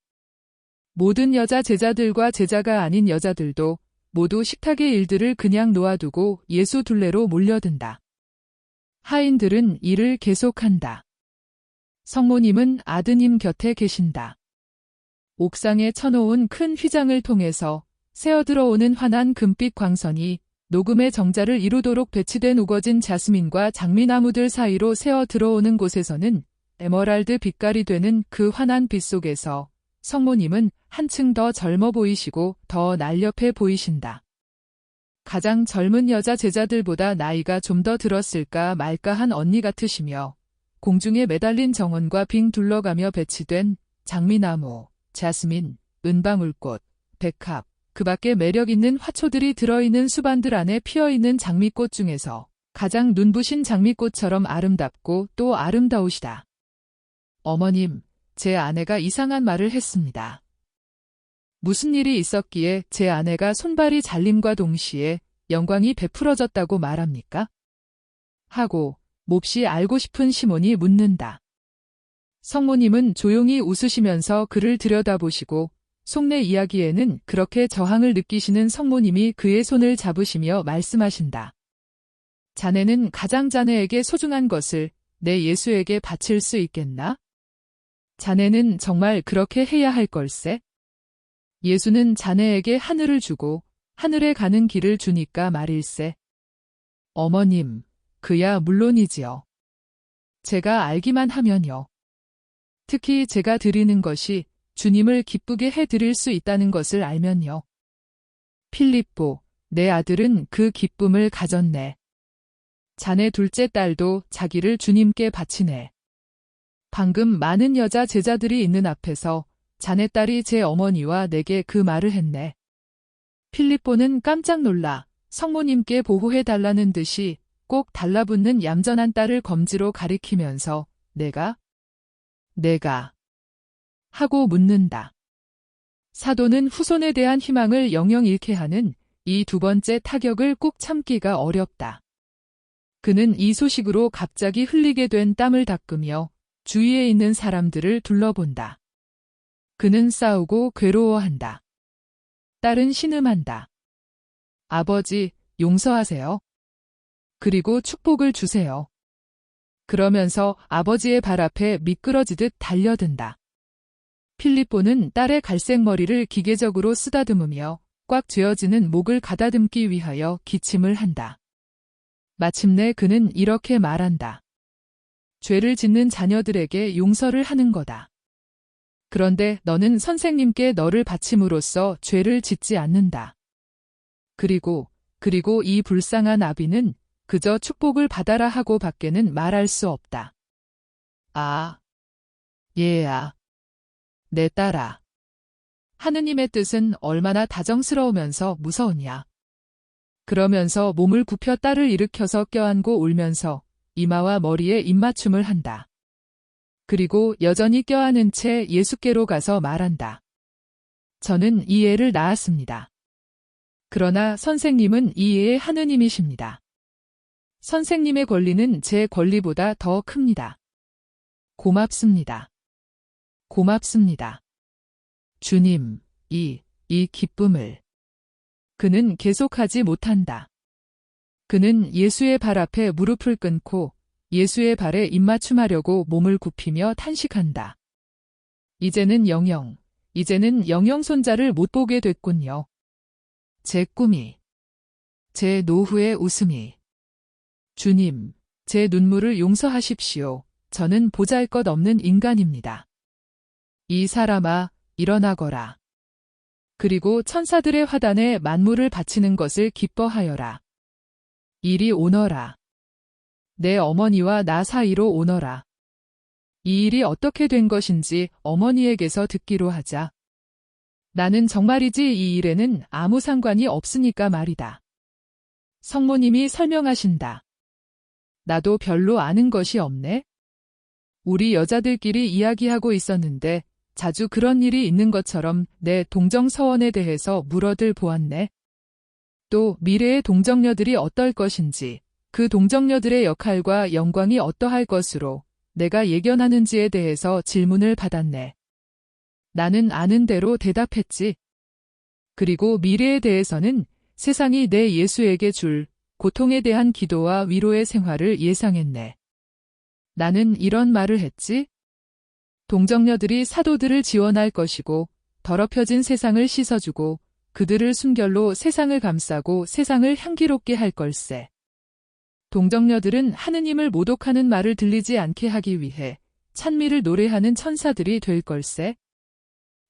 모든 여자 제자들과 제자가 아닌 여자들도 모두 식탁의 일들을 그냥 놓아두고 예수 둘레로 몰려든다. 하인들은 일을 계속한다. 성모님은 아드님 곁에 계신다. 옥상에 쳐놓은 큰 휘장을 통해서 새어들어오는 환한 금빛 광선이 녹음의 정자를 이루도록 배치된 우거진 자스민과 장미나무들 사이로 새어 들어오는 곳에서는 에메랄드 빛깔이 되는 그 환한 빛 속에서 성모님은 한층 더 젊어 보이시고 더 날렵해 보이신다. 가장 젊은 여자 제자들보다 나이가 좀 더 들었을까 말까 한 언니 같으시며 공중에 매달린 정원과 빙 둘러가며 배치된 장미나무, 자스민, 은방울꽃, 백합, 그 밖에 매력 있는 화초들이 들어있는 수반들 안에 피어있는 장미꽃 중에서 가장 눈부신 장미꽃처럼 아름답고 또 아름다우시다. 어머님, 제 아내가 이상한 말을 했습니다. 무슨 일이 있었기에 제 아내가 손발이 잘림과 동시에 영광이 베풀어졌다고 말합니까? 하고 몹시 알고 싶은 시몬이 묻는다. 성모님은 조용히 웃으시면서 그를 들여다보시고 속내 이야기에는 그렇게 저항을 느끼시는 성모님이 그의 손을 잡으시며 말씀하신다. 자네는 가장 자네에게 소중한 것을 내 예수에게 바칠 수 있겠나? 자네는 정말 그렇게 해야 할 걸세? 예수는 자네에게 하늘을 주고 하늘에 가는 길을 주니까 말일세. 어머님, 그야 물론이지요. 제가 알기만 하면요. 특히 제가 드리는 것이 주님을 기쁘게 해드릴 수 있다는 것을 알면요. 필립보, 내 아들은 그 기쁨을 가졌네. 자네 둘째 딸도 자기를 주님께 바치네. 방금 많은 여자 제자들이 있는 앞에서 자네 딸이 제 어머니와 내게 그 말을 했네. 필립보는 깜짝 놀라 성모님께 보호해달라는 듯이 꼭 달라붙는 얌전한 딸을 검지로 가리키면서 내가 하고 묻는다. 사도는 후손에 대한 희망을 영영 잃게 하는 이 두 번째 타격을 꾹 참기가 어렵다. 그는 이 소식으로 갑자기 흘리게 된 땀을 닦으며 주위에 있는 사람들을 둘러본다. 그는 싸우고 괴로워한다. 딸은 신음한다. 아버지, 용서하세요. 그리고 축복을 주세요. 그러면서 아버지의 발 앞에 미끄러지듯 달려든다. 필립보는 딸의 갈색 머리를 기계적으로 쓰다듬으며 꽉 쥐어지는 목을 가다듬기 위하여 기침을 한다. 마침내 그는 이렇게 말한다. 죄를 짓는 자녀들에게 용서를 하는 거다. 그런데 너는 선생님께 너를 바침으로써 죄를 짓지 않는다. 그리고 이 불쌍한 아비는 그저 축복을 받아라 하고 밖에는 말할 수 없다. 아, 얘야, 내 딸아. 하느님의 뜻은 얼마나 다정스러우면서 무서우냐. 그러면서 몸을 굽혀 딸을 일으켜서 껴안고 울면서 이마와 머리에 입맞춤을 한다. 그리고 여전히 껴안은 채 예수께로 가서 말한다. 저는 이 애를 낳았습니다. 그러나 선생님은 이 애의 하느님이십니다. 선생님의 권리는 제 권리보다 더 큽니다. 고맙습니다. 고맙습니다. 주님, 이 기쁨을. 그는 계속하지 못한다. 그는 예수의 발 앞에 무릎을 꿇고 예수의 발에 입맞춤하려고 몸을 굽히며 탄식한다. 이제는 영영 손자를 못 보게 됐군요. 제 꿈이, 제 노후의 웃음이. 주님, 제 눈물을 용서하십시오. 저는 보잘것없는 인간입니다. 이 사람아, 일어나거라. 그리고 천사들의 화단에 만물을 바치는 것을 기뻐하여라. 이리 오너라. 내 어머니와 나 사이로 오너라. 이 일이 어떻게 된 것인지 어머니에게서 듣기로 하자. 나는 정말이지 이 일에는 아무 상관이 없으니까 말이다. 성모님이 설명하신다. 나도 별로 아는 것이 없네. 우리 여자들끼리 이야기하고 있었는데 자주 그런 일이 있는 것처럼 내 동정서원에 대해서 물어들 보았네. 또 미래의 동정녀들이 어떨 것인지, 그 동정녀들의 역할과 영광이 어떠할 것으로 내가 예견하는지에 대해서 질문을 받았네. 나는 아는 대로 대답했지. 그리고 미래에 대해서는 세상이 내 예수에게 줄 고통에 대한 기도와 위로의 생활을 예상했네. 나는 이런 말을 했지. 동정녀들이 사도들을 지원할 것이고 더럽혀진 세상을 씻어주고 그들을 순결로 세상을 감싸고 세상을 향기롭게 할 걸세. 동정녀들은 하느님을 모독하는 말을 들리지 않게 하기 위해 찬미를 노래하는 천사들이 될 걸세.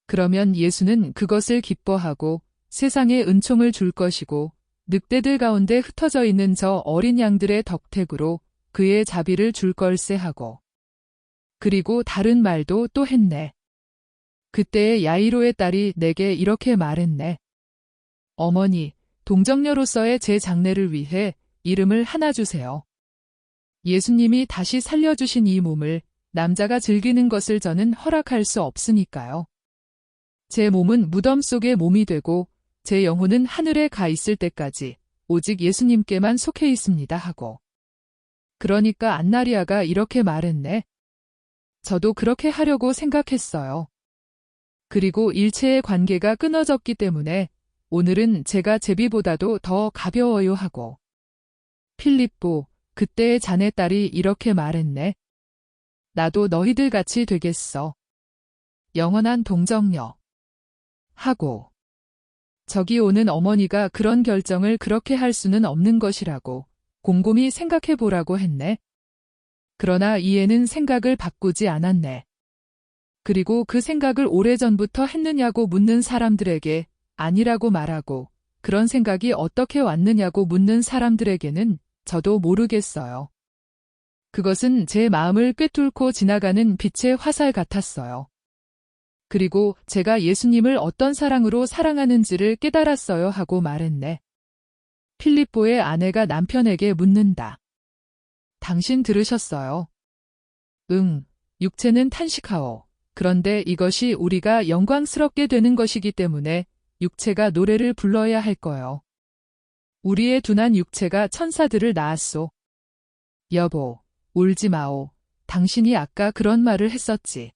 그러면 예수는 그것을 기뻐하고 세상에 은총을 줄 것이고 늑대들 가운데 흩어져 있는 저 어린 양들의 덕택으로 그의 자비를 줄 걸세 하고. 그리고 다른 말도 또 했네. 그때의 야이로의 딸이 내게 이렇게 말했네. 어머니, 동정녀로서의 제 장래를 위해 이름을 하나 주세요. 예수님이 다시 살려주신 이 몸을 남자가 즐기는 것을 저는 허락할 수 없으니까요. 제 몸은 무덤 속의 몸이 되고 제 영혼은 하늘에 가 있을 때까지 오직 예수님께만 속해 있습니다 하고. 그러니까 안나리아가 이렇게 말했네. 저도 그렇게 하려고 생각했어요. 그리고 일체의 관계가 끊어졌기 때문에 오늘은 제가 제비보다도 더 가벼워요 하고. 필립보, 그때의 자네 딸이 이렇게 말했네. 나도 너희들 같이 되겠어. 영원한 동정녀. 하고. 저기 오는 어머니가 그런 결정을 그렇게 할 수는 없는 것이라고 곰곰이 생각해 보라고 했네. 그러나 이 애는 생각을 바꾸지 않았네. 그리고 그 생각을 오래전부터 했느냐고 묻는 사람들에게 아니라고 말하고 그런 생각이 어떻게 왔느냐고 묻는 사람들에게는 저도 모르겠어요. 그것은 제 마음을 꿰뚫고 지나가는 빛의 화살 같았어요. 그리고 제가 예수님을 어떤 사랑으로 사랑하는지를 깨달았어요 하고 말했네. 필립보의 아내가 남편에게 묻는다. 당신 들으셨어요? 응, 육체는 탄식하오. 그런데 이것이 우리가 영광스럽게 되는 것이기 때문에 육체가 노래를 불러야 할 거요. 우리의 둔한 육체가 천사들을 낳았소. 여보, 울지 마오. 당신이 아까 그런 말을 했었지.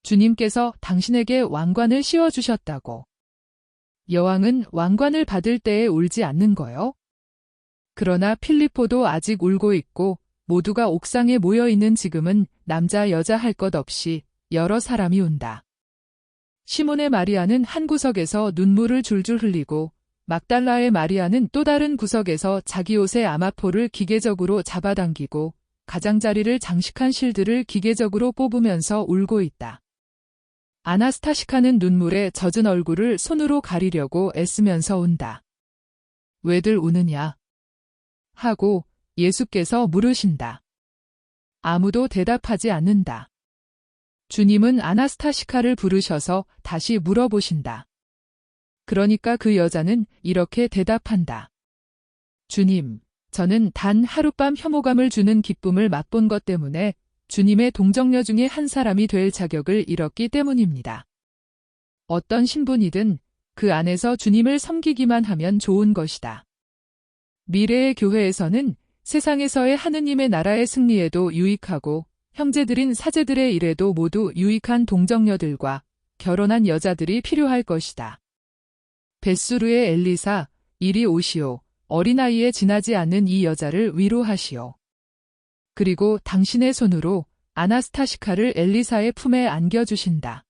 주님께서 당신에게 왕관을 씌워주셨다고. 여왕은 왕관을 받을 때에 울지 않는 거요? 그러나 필립포도 아직 울고 있고 모두가 옥상에 모여 있는 지금은 남자 여자 할 것 없이 여러 사람이 운다. 시몬의 마리아는 한 구석에서 눈물을 줄줄 흘리고 막달라의 마리아는 또 다른 구석에서 자기 옷의 아마포를 기계적으로 잡아당기고 가장자리를 장식한 실들을 기계적으로 뽑으면서 울고 있다. 아나스타시카는 눈물에 젖은 얼굴을 손으로 가리려고 애쓰면서 운다. 왜들 우느냐? 하고 예수께서 물으신다. 아무도 대답하지 않는다. 주님은 아나스타시카를 부르셔서 다시 물어보신다. 그러니까 그 여자는 이렇게 대답한다. 주님, 저는 단 하룻밤 혐오감을 주는 기쁨을 맛본 것 때문에 주님의 동정녀 중에 한 사람이 될 자격을 잃었기 때문입니다. 어떤 신분이든 그 안에서 주님을 섬기기만 하면 좋은 것이다. 미래의 교회에서는 세상에서의 하느님의 나라의 승리에도 유익하고 형제들인 사제들의 일에도 모두 유익한 동정녀들과 결혼한 여자들이 필요할 것이다. 벳수르의 엘리사, 이리 오시오. 어린아이에 지나지 않는 이 여자를 위로하시오. 그리고 당신의 손으로 아나스타시카를 엘리사의 품에 안겨주신다.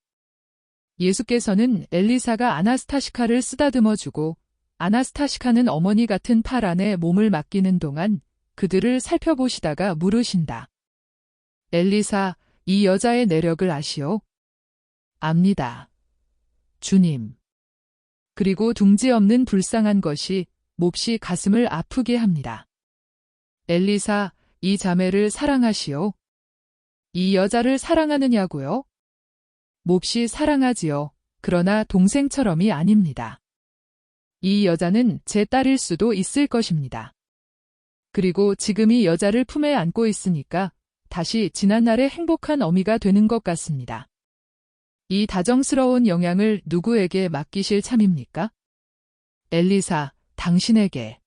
예수께서는 엘리사가 아나스타시카를 쓰다듬어주고 아나스타시카는 어머니 같은 팔 안에 몸을 맡기는 동안 그들을 살펴보시다가 물으신다. 엘리사, 이 여자의 내력을 아시오? 압니다. 주님. 그리고 둥지 없는 불쌍한 것이 몹시 가슴을 아프게 합니다. 엘리사, 이 자매를 사랑하시오. 이 여자를 사랑하느냐고요? 몹시 사랑하지요. 그러나 동생처럼이 아닙니다. 이 여자는 제 딸일 수도 있을 것입니다. 그리고 지금 이 여자를 품에 안고 있으니까 다시 지난날의 행복한 어미가 되는 것 같습니다. 이 다정스러운 영향을 누구에게 맡기실 참입니까? 엘리사, 당신에게.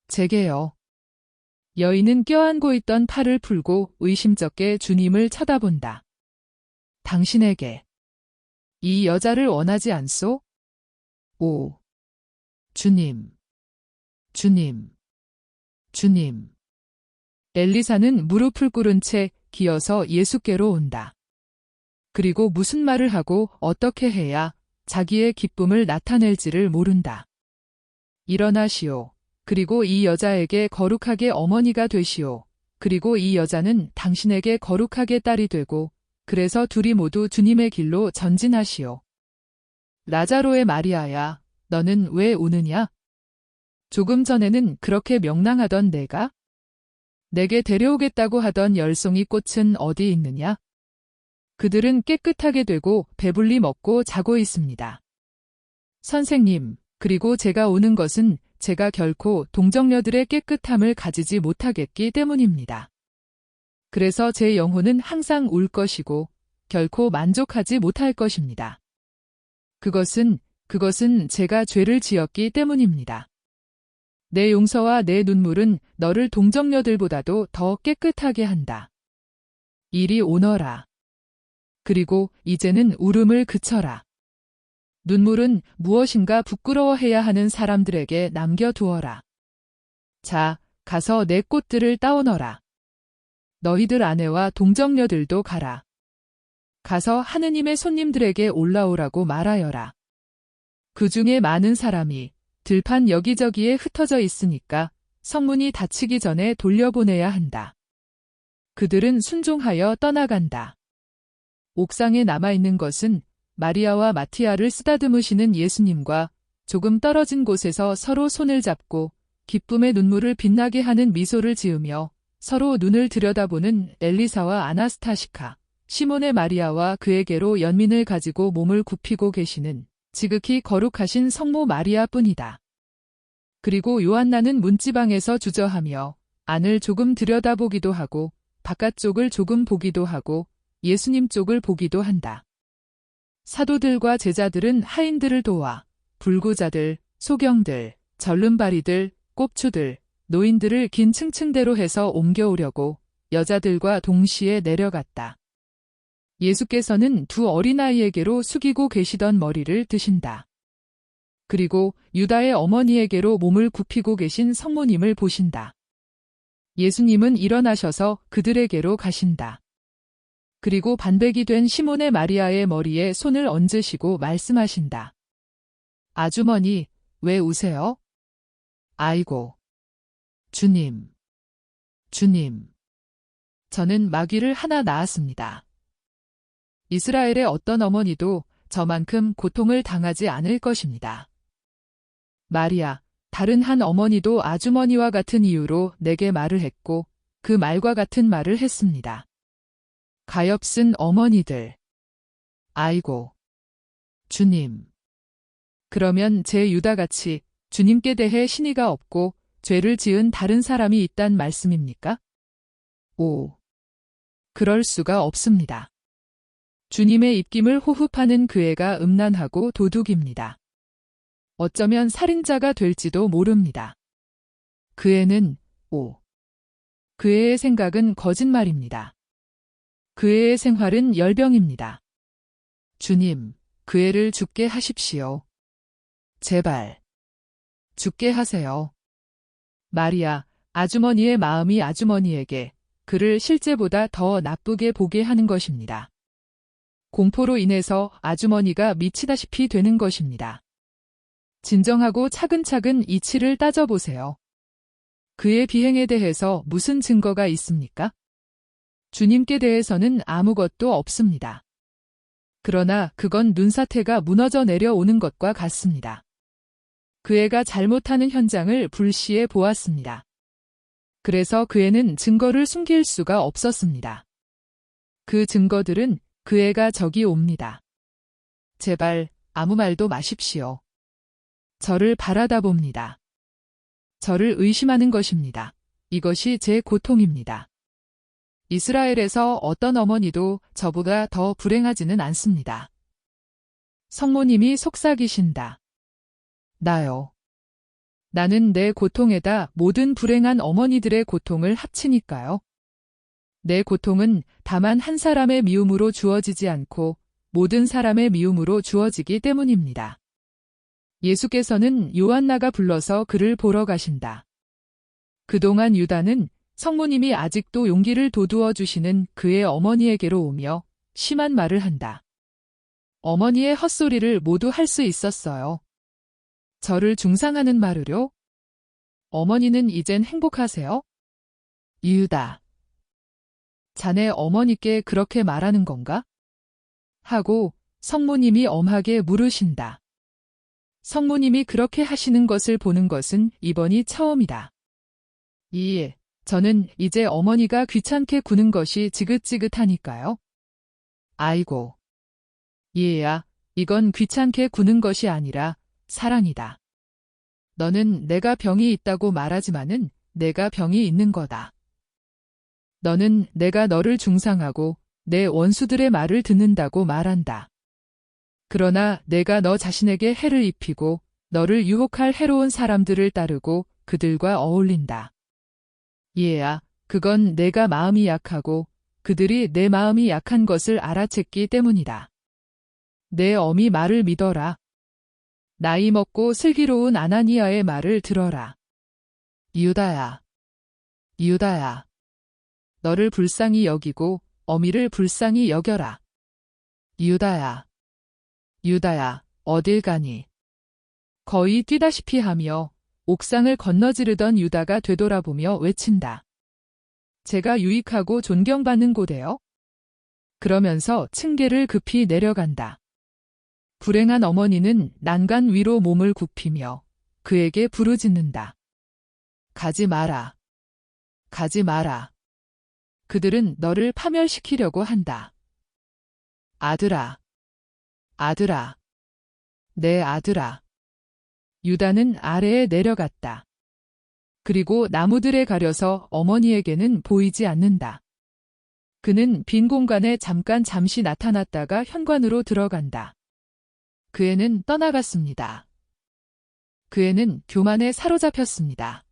제게요. 여인은 껴안고 있던 팔을 풀고 의심쩍게 주님을 쳐다본다. 당신에게. 이 여자를 원하지 않소? 오. 주님. 주님. 주님. 엘리사는 무릎을 꿇은 채 기어서 예수께로 온다. 그리고 무슨 말을 하고 어떻게 해야 자기의 기쁨을 나타낼지를 모른다. 일어나시오. 그리고 이 여자에게 거룩하게 어머니가 되시오. 그리고 이 여자는 당신에게 거룩하게 딸이 되고 그래서 둘이 모두 주님의 길로 전진하시오. 라자로의 마리아야, 너는 왜 우느냐? 조금 전에는 그렇게 명랑하던 내가? 내게 데려오겠다고 하던 열송이 꽃은 어디 있느냐? 그들은 깨끗하게 되고 배불리 먹고 자고 있습니다. 선생님, 그리고 제가 오는 것은 제가 결코 동정녀들의 깨끗함을 가지지 못하겠기 때문입니다. 그래서 제 영혼은 항상 울 것이고 결코 만족하지 못할 것입니다. 그것은 제가 죄를 지었기 때문입니다. 내 용서와 내 눈물은 너를 동정녀들보다도 더 깨끗하게 한다. 이리 오너라. 그리고 이제는 울음을 그쳐라. 눈물은 무엇인가 부끄러워해야 하는 사람들에게 남겨두어라. 자, 가서 내 꽃들을 따오너라. 너희들 아내와 동정녀들도 가라. 가서 하느님의 손님들에게 올라오라고 말하여라. 그 중에 많은 사람이 들판 여기저기에 흩어져 있으니까 성문이 닫히기 전에 돌려보내야 한다. 그들은 순종하여 떠나간다. 옥상에 남아있는 것은 마리아와 마티아를 쓰다듬으시는 예수님과 조금 떨어진 곳에서 서로 손을 잡고 기쁨의 눈물을 빛나게 하는 미소를 지으며 서로 눈을 들여다보는 엘리사와 아나스타시카, 시몬의 마리아와 그에게로 연민을 가지고 몸을 굽히고 계시는 지극히 거룩하신 성모 마리아뿐이다. 그리고 요한나는 문지방에서 주저하며 안을 조금 들여다보기도 하고 바깥쪽을 조금 보기도 하고 예수님 쪽을 보기도 한다. 사도들과 제자들은 하인들을 도와 불구자들, 소경들, 절름발이들, 꼽추들, 노인들을 긴 층층대로 해서 옮겨오려고 여자들과 동시에 내려갔다. 예수께서는 두 어린아이에게로 숙이고 계시던 머리를 드신다. 그리고 유다의 어머니에게로 몸을 굽히고 계신 성모님을 보신다. 예수님은 일어나셔서 그들에게로 가신다. 그리고 반백이 된 시몬의 마리아의 머리에 손을 얹으시고 말씀하신다. 아주머니, 왜 우세요? 아이고. 주님. 주님. 저는 마귀를 하나 낳았습니다. 이스라엘의 어떤 어머니도 저만큼 고통을 당하지 않을 것입니다. 마리아, 다른 한 어머니도 아주머니와 같은 이유로 내게 말을 했고 그 말과 같은 말을 했습니다. 가엾은 어머니들. 아이고. 주님. 그러면 제 유다같이 주님께 대해 신의가 없고 죄를 지은 다른 사람이 있단 말씀입니까? 오. 그럴 수가 없습니다. 주님의 입김을 호흡하는 그 애가 음란하고 도둑입니다. 어쩌면 살인자가 될지도 모릅니다. 그 애는 그 애의 생각은 거짓말입니다. 그 애의 생활은 열병입니다. 주님, 그 애를 죽게 하십시오. 제발. 죽게 하세요. 마리아, 아주머니의 마음이 아주머니에게 그를 실제보다 더 나쁘게 보게 하는 것입니다. 공포로 인해서 아주머니가 미치다시피 되는 것입니다. 진정하고 차근차근 이치를 따져보세요. 그의 비행에 대해서 무슨 증거가 있습니까? 주님께 대해서는 아무것도 없습니다. 그러나 그건 눈사태가 무너져 내려오는 것과 같습니다. 그 애가 잘못하는 현장을 불시에 보았습니다. 그래서 그 애는 증거를 숨길 수가 없었습니다. 그 증거들은 그 애가 저기 옵니다. 제발 아무 말도 마십시오. 저를 바라다 봅니다. 저를 의심하는 것입니다. 이것이 제 고통입니다. 이스라엘에서 어떤 어머니도 저보다 더 불행하지는 않습니다. 성모님이 속삭이신다. 나요. 나는 내 고통에다 모든 불행한 어머니들의 고통을 합치니까요. 내 고통은 다만 한 사람의 미움으로 주어지지 않고 모든 사람의 미움으로 주어지기 때문입니다. 예수께서는 요한나가 불러서 그를 보러 가신다. 그동안 유다는 성모님이 아직도 용기를 돋우어 주시는 그의 어머니에게로 오며 심한 말을 한다. 어머니의 헛소리를 모두 할 수 있었어요. 저를 중상하는 말으로? 어머니는 이젠 행복하세요? 유다. 자네 어머니께 그렇게 말하는 건가? 하고 성모님이 엄하게 물으신다. 성모님이 그렇게 하시는 것을 보는 것은 이번이 처음이다. 저는 이제 어머니가 귀찮게 구는 것이 지긋지긋하니까요. 아이고. 얘야, 이건 귀찮게 구는 것이 아니라 사랑이다. 너는 내가 병이 있다고 말하지만은 내가 병이 있는 거다. 너는 내가 너를 중상하고 내 원수들의 말을 듣는다고 말한다. 그러나 내가 너 자신에게 해를 입히고 너를 유혹할 해로운 사람들을 따르고 그들과 어울린다. 얘야, 그건 내가 마음이 약하고 그들이 내 마음이 약한 것을 알아챘기 때문이다. 내 어미 말을 믿어라. 나이 먹고 슬기로운 아나니아의 말을 들어라. 유다야. 유다야. 너를 불쌍히 여기고 어미를 불쌍히 여겨라. 유다야. 유다야, 어딜 가니? 거의 뛰다시피 하며 옥상을 건너지르던 유다가 되돌아보며 외친다. 제가 유익하고 존경받는 곳에요? 그러면서 층계를 급히 내려간다. 불행한 어머니는 난간 위로 몸을 굽히며 그에게 부르짖는다. 가지 마라. 가지 마라. 그들은 너를 파멸시키려고 한다. 아들아. 아들아. 내 아들아. 유다는 아래에 내려갔다. 그리고 나무들에 가려서 어머니에게는 보이지 않는다. 그는 빈 공간에 잠시 나타났다가 현관으로 들어간다. 그 애는 떠나갔습니다. 그 애는 교만에 사로잡혔습니다.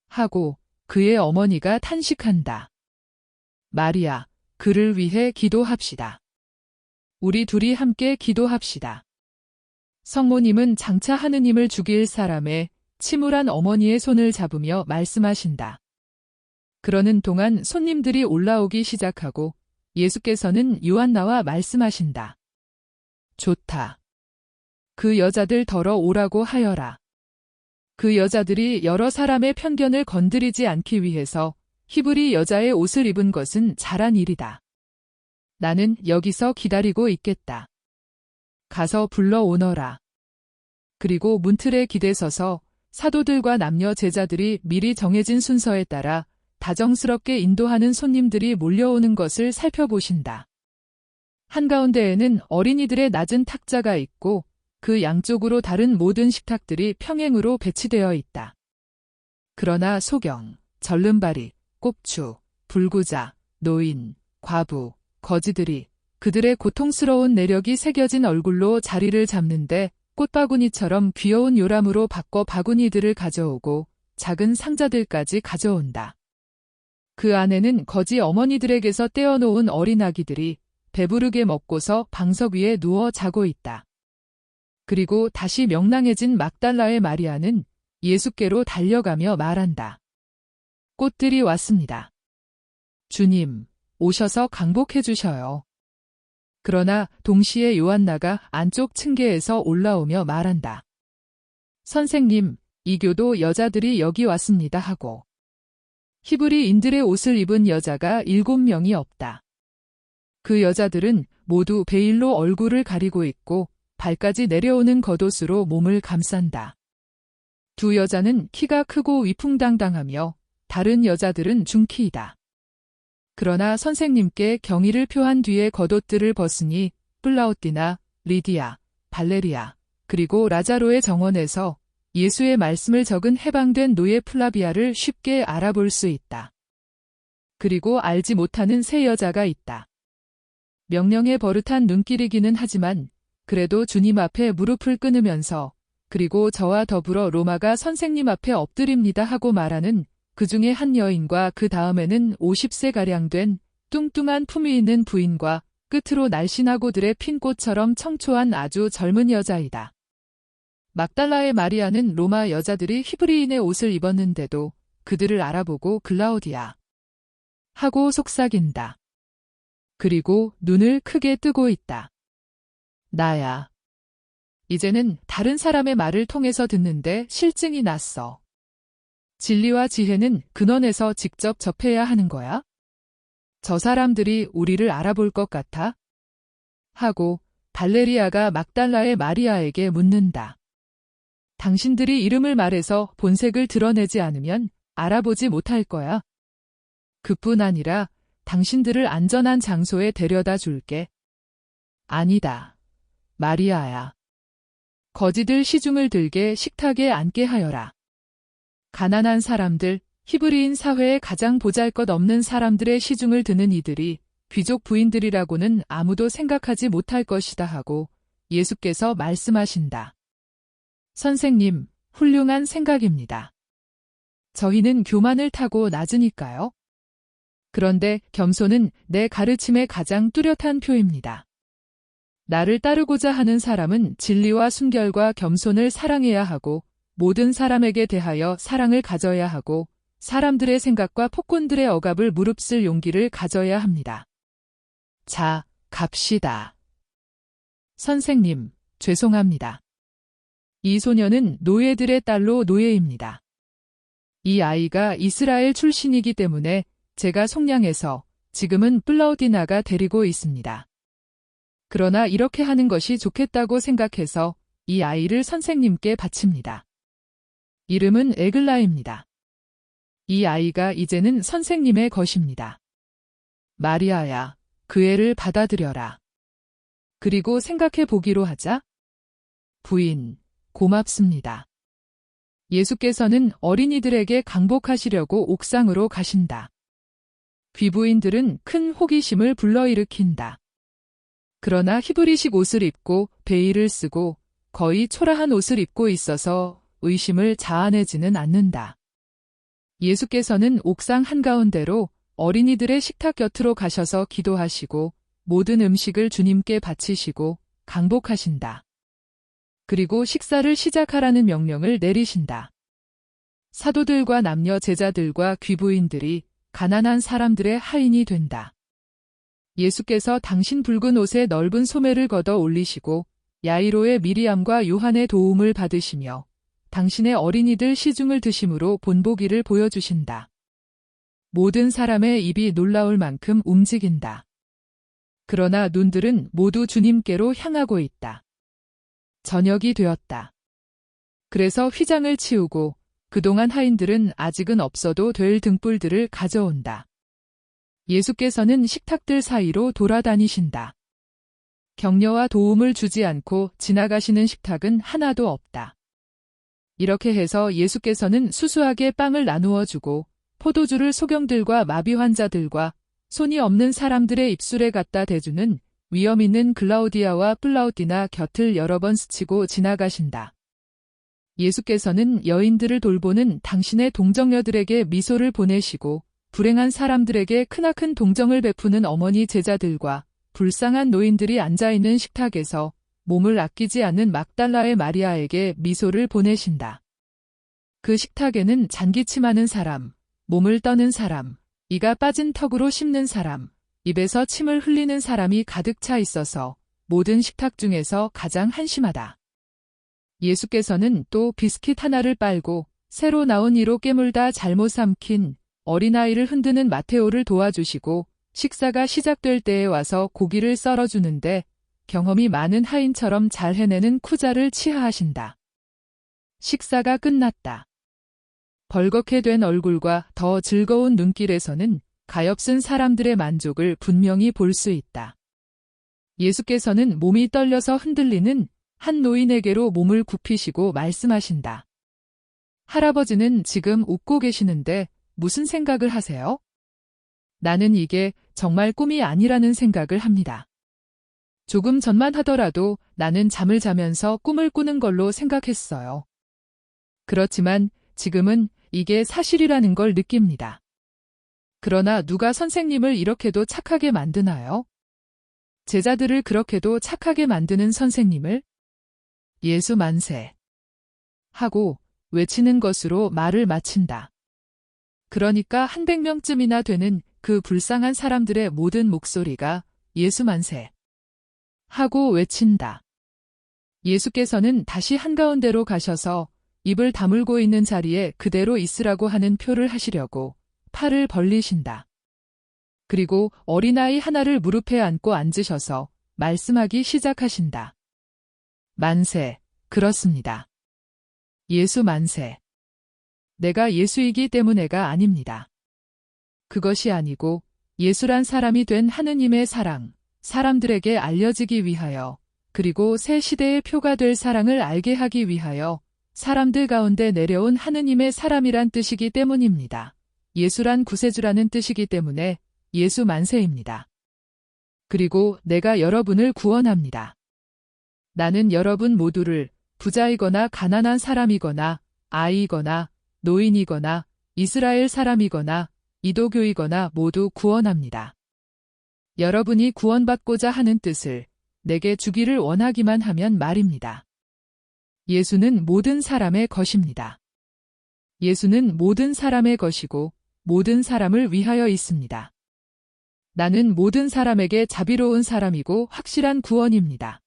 하고 그의 어머니가 탄식한다. 마리아, 그를 위해 기도합시다. 우리 둘이 함께 기도합시다. 성모님은 장차 하느님을 죽일 사람의 침울한 어머니의 손을 잡으며 말씀하신다. 그러는 동안 손님들이 올라오기 시작하고 예수께서는 요한나와 말씀하신다. 좋다. 그 여자들 덜어 오라고 하여라. 그 여자들이 여러 사람의 편견을 건드리지 않기 위해서 히브리 여자의 옷을 입은 것은 잘한 일이다. 나는 여기서 기다리고 있겠다. 가서 불러오너라. 그리고 문틀에 기대서서 사도들과 남녀 제자들이 미리 정해진 순서에 따라 다정스럽게 인도하는 손님들이 몰려오는 것을 살펴보신다. 한가운데에는 어린이들의 낮은 탁자가 있고 그 양쪽으로 다른 모든 식탁들이 평행으로 배치되어 있다. 그러나 소경, 절름발이, 꼽추, 불구자, 노인, 과부, 거지들이 그들의 고통스러운 내력이 새겨진 얼굴로 자리를 잡는데 꽃바구니처럼 귀여운 요람으로 바꿔 바구니들을 가져오고 작은 상자들까지 가져온다. 그 안에는 거지 어머니들에게서 떼어놓은 어린 아기들이 배부르게 먹고서 방석 위에 누워 자고 있다. 그리고 다시 명랑해진 막달라의 마리아는 예수께로 달려가며 말한다. 꽃들이 왔습니다. 주님, 오셔서 강복해 주셔요. 그러나 동시에 요한나가 안쪽 층계에서 올라오며 말한다. 선생님, 이 교도 여자들이 여기 왔습니다 하고. 히브리인들의 옷을 입은 여자가 7명이 없다. 그 여자들은 모두 베일로 얼굴을 가리고 있고 발까지 내려오는 겉옷으로 몸을 감싼다. 두 여자는 키가 크고 위풍당당하며 다른 여자들은 중키이다. 그러나 선생님께 경의를 표한 뒤에 겉옷들을 벗으니 플라우띠나, 리디아, 발레리아, 그리고 라자로의 정원에서 예수의 말씀을 적은 해방된 노예 플라비아를 쉽게 알아볼 수 있다. 그리고 알지 못하는 세 여자가 있다. 명령에 버릇한 눈길이기는 하지만 그래도 주님 앞에 무릎을 꿇으면서 그리고 저와 더불어 로마가 선생님 앞에 엎드립니다 하고 말하는 그 중에 한 여인과 그 다음에는 50세가량 된 뚱뚱한 품위 있는 부인과 끝으로 날씬하고들의 핀 꽃처럼 청초한 아주 젊은 여자이다. 막달라의 마리아는 로마 여자들이 히브리인의 옷을 입었는데도 그들을 알아보고 글라우디아 하고 속삭인다. 그리고 눈을 크게 뜨고 있다. 나야. 이제는 다른 사람의 말을 통해서 듣는데 실증이 났어. 진리와 지혜는 근원에서 직접 접해야 하는 거야? 저 사람들이 우리를 알아볼 것 같아? 하고 발레리아가 막달라의 마리아에게 묻는다. 당신들이 이름을 말해서 본색을 드러내지 않으면 알아보지 못할 거야. 그뿐 아니라 당신들을 안전한 장소에 데려다 줄게. 아니다. 마리아야. 거지들 시중을 들게 식탁에 앉게 하여라. 가난한 사람들, 히브리인 사회에 가장 보잘것없는 사람들의 시중을 드는 이들이 귀족 부인들이라고는 아무도 생각하지 못할 것이다 하고 예수께서 말씀하신다. 선생님, 훌륭한 생각입니다. 저희는 교만을 타고 낮으니까요. 그런데 겸손은 내 가르침의 가장 뚜렷한 표입니다. 나를 따르고자 하는 사람은 진리와 순결과 겸손을 사랑해야 하고 모든 사람에게 대하여 사랑을 가져야 하고 사람들의 생각과 폭군들의 억압을 무릅쓸 용기를 가져야 합니다. 자, 갑시다. 선생님, 죄송합니다. 이 소녀는 노예들의 딸로 노예입니다. 이 아이가 이스라엘 출신이기 때문에 제가 속량해서 지금은 플라우디나가 데리고 있습니다. 그러나 이렇게 하는 것이 좋겠다고 생각해서 이 아이를 선생님께 바칩니다. 이름은 에글라입니다. 이 아이가 이제는 선생님의 것입니다. 마리아야, 그 애를 받아들여라. 그리고 생각해 보기로 하자. 부인, 고맙습니다. 예수께서는 어린이들에게 강복하시려고 옥상으로 가신다. 귀부인들은 큰 호기심을 불러일으킨다. 그러나 히브리식 옷을 입고 베일을 쓰고 거의 초라한 옷을 입고 있어서 의심을 자아내지는 않는다. 예수께서는 옥상 한가운데로 어린이들의 식탁 곁으로 가셔서 기도하시고 모든 음식을 주님께 바치시고 강복하신다. 그리고 식사를 시작하라는 명령을 내리신다. 사도들과 남녀 제자들과 귀부인들이 가난한 사람들의 하인이 된다. 예수께서 당신 붉은 옷에 넓은 소매를 걷어 올리시고 야이로의 미리암과 요한의 도움을 받으시며 당신의 어린이들 시중을 드심으로 본보기를 보여주신다. 모든 사람의 입이 놀라울 만큼 움직인다. 그러나 눈들은 모두 주님께로 향하고 있다. 저녁이 되었다. 그래서 휘장을 치우고 그동안 하인들은 아직은 없어도 될 등불들을 가져온다. 예수께서는 식탁들 사이로 돌아다니신다. 격려와 도움을 주지 않고 지나가시는 식탁은 하나도 없다. 이렇게 해서 예수께서는 수수하게 빵을 나누어 주고 포도주를 소경들과 마비 환자들과 손이 없는 사람들의 입술에 갖다 대주는 위험 있는 글라우디아와 플라우디나 곁을 여러 번 스치고 지나가신다. 예수께서는 여인들을 돌보는 당신의 동정녀들에게 미소를 보내시고 불행한 사람들에게 크나큰 동정을 베푸는 어머니 제자들과 불쌍한 노인들이 앉아있는 식탁에서 몸을 아끼지 않는 막달라의 마리아에게 미소를 보내신다. 그 식탁에는 잔기침하는 사람, 몸을 떠는 사람, 이가 빠진 턱으로 씹는 사람, 입에서 침을 흘리는 사람이 가득 차 있어서 모든 식탁 중에서 가장 한심하다. 예수께서는 또 비스킷 하나를 빨고 새로 나온 이로 깨물다 잘못 삼킨 어린아이를 흔드는 마테오를 도와주시고 식사가 시작될 때에 와서 고기를 썰어주는데 경험이 많은 하인처럼 잘 해내는 쿠자를 치하하신다. 식사가 끝났다. 벌겋게 된 얼굴과 더 즐거운 눈길에서는 가엾은 사람들의 만족을 분명히 볼 수 있다. 예수께서는 몸이 떨려서 흔들리는 한 노인에게로 몸을 굽히시고 말씀하신다. 할아버지는 지금 웃고 계시는데 무슨 생각을 하세요? 나는 이게 정말 꿈이 아니라는 생각을 합니다. 조금 전만 하더라도 나는 잠을 자면서 꿈을 꾸는 걸로 생각했어요. 그렇지만 지금은 이게 사실이라는 걸 느낍니다. 그러나 누가 선생님을 이렇게도 착하게 만드나요? 제자들을 그렇게도 착하게 만드는 선생님을? 예수 만세. 하고 외치는 것으로 말을 마친다. 그러니까 100명쯤이나 되는 그 불쌍한 사람들의 모든 목소리가 예수 만세. 하고 외친다. 예수께서는 다시 한가운데로 가셔서 입을 다물고 있는 자리에 그대로 있으라고 하는 표를 하시려고 팔을 벌리신다. 그리고 어린아이 하나를 무릎에 안고 앉으셔서 말씀하기 시작하신다. 만세, 그렇습니다. 예수 만세. 내가 예수이기 때문에가 아닙니다. 그것이 아니고 예수란 사람이 된 하느님의 사랑, 사람들에게 알려지기 위하여 그리고 새 시대의 표가 될 사랑을 알게 하기 위하여 사람들 가운데 내려온 하느님의 사람이란 뜻이기 때문입니다. 예수란 구세주라는 뜻이기 때문에 예수 만세입니다. 그리고 내가 여러분을 구원합니다. 나는 여러분 모두를 부자이거나 가난한 사람이거나 아이거나 노인이거나 이스라엘 사람이거나 이도교이거나 모두 구원합니다. 여러분이 구원받고자 하는 뜻을 내게 주기를 원하기만 하면 말입니다. 예수는 모든 사람의 것입니다. 예수는 모든 사람의 것이고 모든 사람을 위하여 있습니다. 나는 모든 사람에게 자비로운 사람이고 확실한 구원입니다.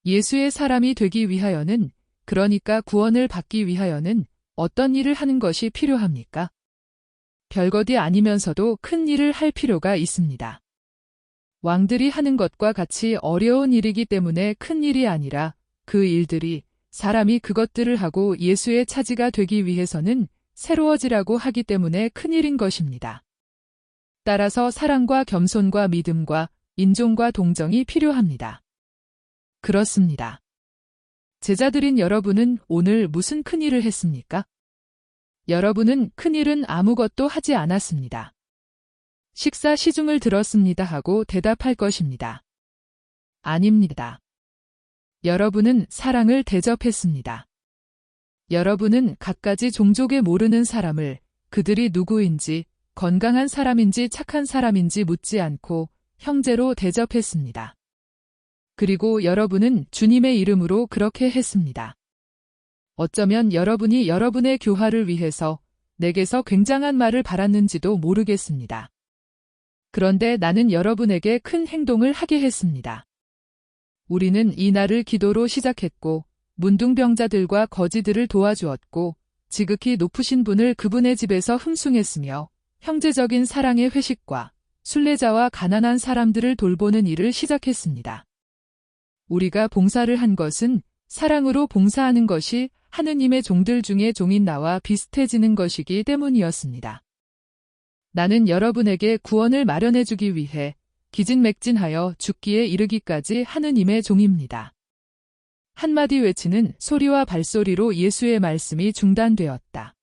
예수의 사람이 되기 위하여는, 그러니까 구원을 받기 위하여는 어떤 일을 하는 것이 필요합니까? 별것이 아니면서도 큰 일을 할 필요가 있습니다. 왕들이 하는 것과 같이 어려운 일이기 때문에 큰 일이 아니라 그 일들이 사람이 그것들을 하고 예수의 차지가 되기 위해서는 새로워지라고 하기 때문에 큰 일인 것입니다. 따라서 사랑과 겸손과 믿음과 인종과 동정이 필요합니다. 그렇습니다. 제자들인 여러분은 오늘 무슨 큰 일을 했습니까? 여러분은 큰 일은 아무것도 하지 않았습니다. 식사 시중을 들었습니다 하고 대답할 것입니다. 아닙니다. 여러분은 사랑을 대접했습니다. 여러분은 갖가지 종족에 모르는 사람을 그들이 누구인지, 건강한 사람인지 착한 사람인지 묻지 않고 형제로 대접했습니다. 그리고 여러분은 주님의 이름으로 그렇게 했습니다. 어쩌면 여러분이 여러분의 교화를 위해서 내게서 굉장한 말을 바랐는지도 모르겠습니다. 그런데 나는 여러분에게 큰 행동을 하게 했습니다. 우리는 이날을 기도로 시작했고 문둥병자들과 거지들을 도와주었고 지극히 높으신 분을 그분의 집에서 흠숭했으며 형제적인 사랑의 회식과 순례자와 가난한 사람들을 돌보는 일을 시작했습니다. 우리가 봉사를 한 것은 사랑으로 봉사하는 것이 하느님의 종들 중에 종인 나와 비슷해지는 것이기 때문이었습니다. 나는 여러분에게 구원을 마련해 주기 위해 기진맥진하여 죽기에 이르기까지 하느님의 종입니다. 한마디 외치는 소리와 발소리로 예수의 말씀이 중단되었다.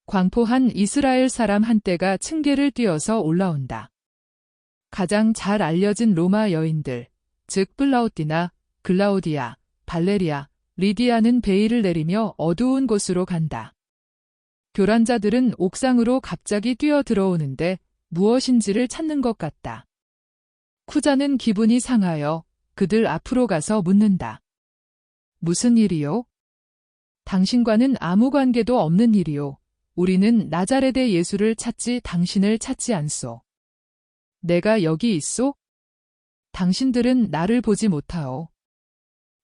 광포한 이스라엘 사람 한떼가 층계를 뛰어서 올라온다. 가장 잘 알려진 로마 여인들, 즉 플라우디나, 글라우디아, 발레리아, 리디아는 베일을 내리며 어두운 곳으로 간다. 교란자들은 옥상으로 갑자기 뛰어 들어오는데 무엇인지를 찾는 것 같다. 쿠자는 기분이 상하여 그들 앞으로 가서 묻는다. 무슨 일이요? 당신과는 아무 관계도 없는 일이요. 우리는 나자렛의 예수를 찾지 당신을 찾지 않소. 내가 여기 있소? 당신들은 나를 보지 못하오.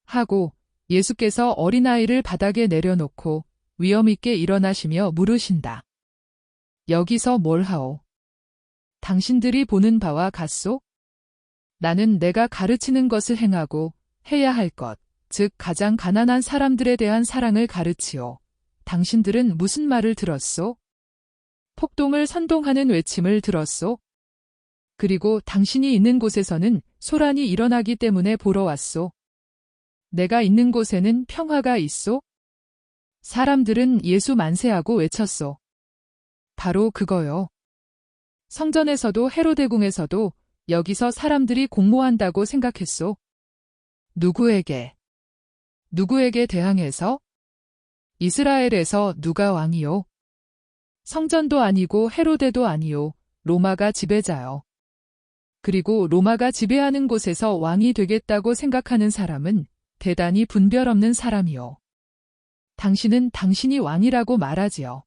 하고 예수께서 어린아이를 바닥에 내려놓고 위엄있게 일어나시며 물으신다. 여기서 뭘 하오? 당신들이 보는 바와 같소? 나는 내가 가르치는 것을 행하고 해야 할 것, 즉 가장 가난한 사람들에 대한 사랑을 가르치오. 당신들은 무슨 말을 들었소? 폭동을 선동하는 외침을 들었소? 그리고 당신이 있는 곳에서는 소란이 일어나기 때문에 보러 왔소. 내가 있는 곳에는 평화가 있소? 사람들은 예수 만세하고 외쳤소. 바로 그거요. 성전에서도 헤로데궁에서도 여기서 사람들이 공모한다고 생각했소. 누구에게 대항해서? 이스라엘에서 누가 왕이요? 성전도 아니고 헤로데도 아니요. 로마가 지배자요. 그리고 로마가 지배하는 곳에서 왕이 되겠다고 생각하는 사람은 대단히 분별 없는 사람이요. 당신은 당신이 왕이라고 말하지요.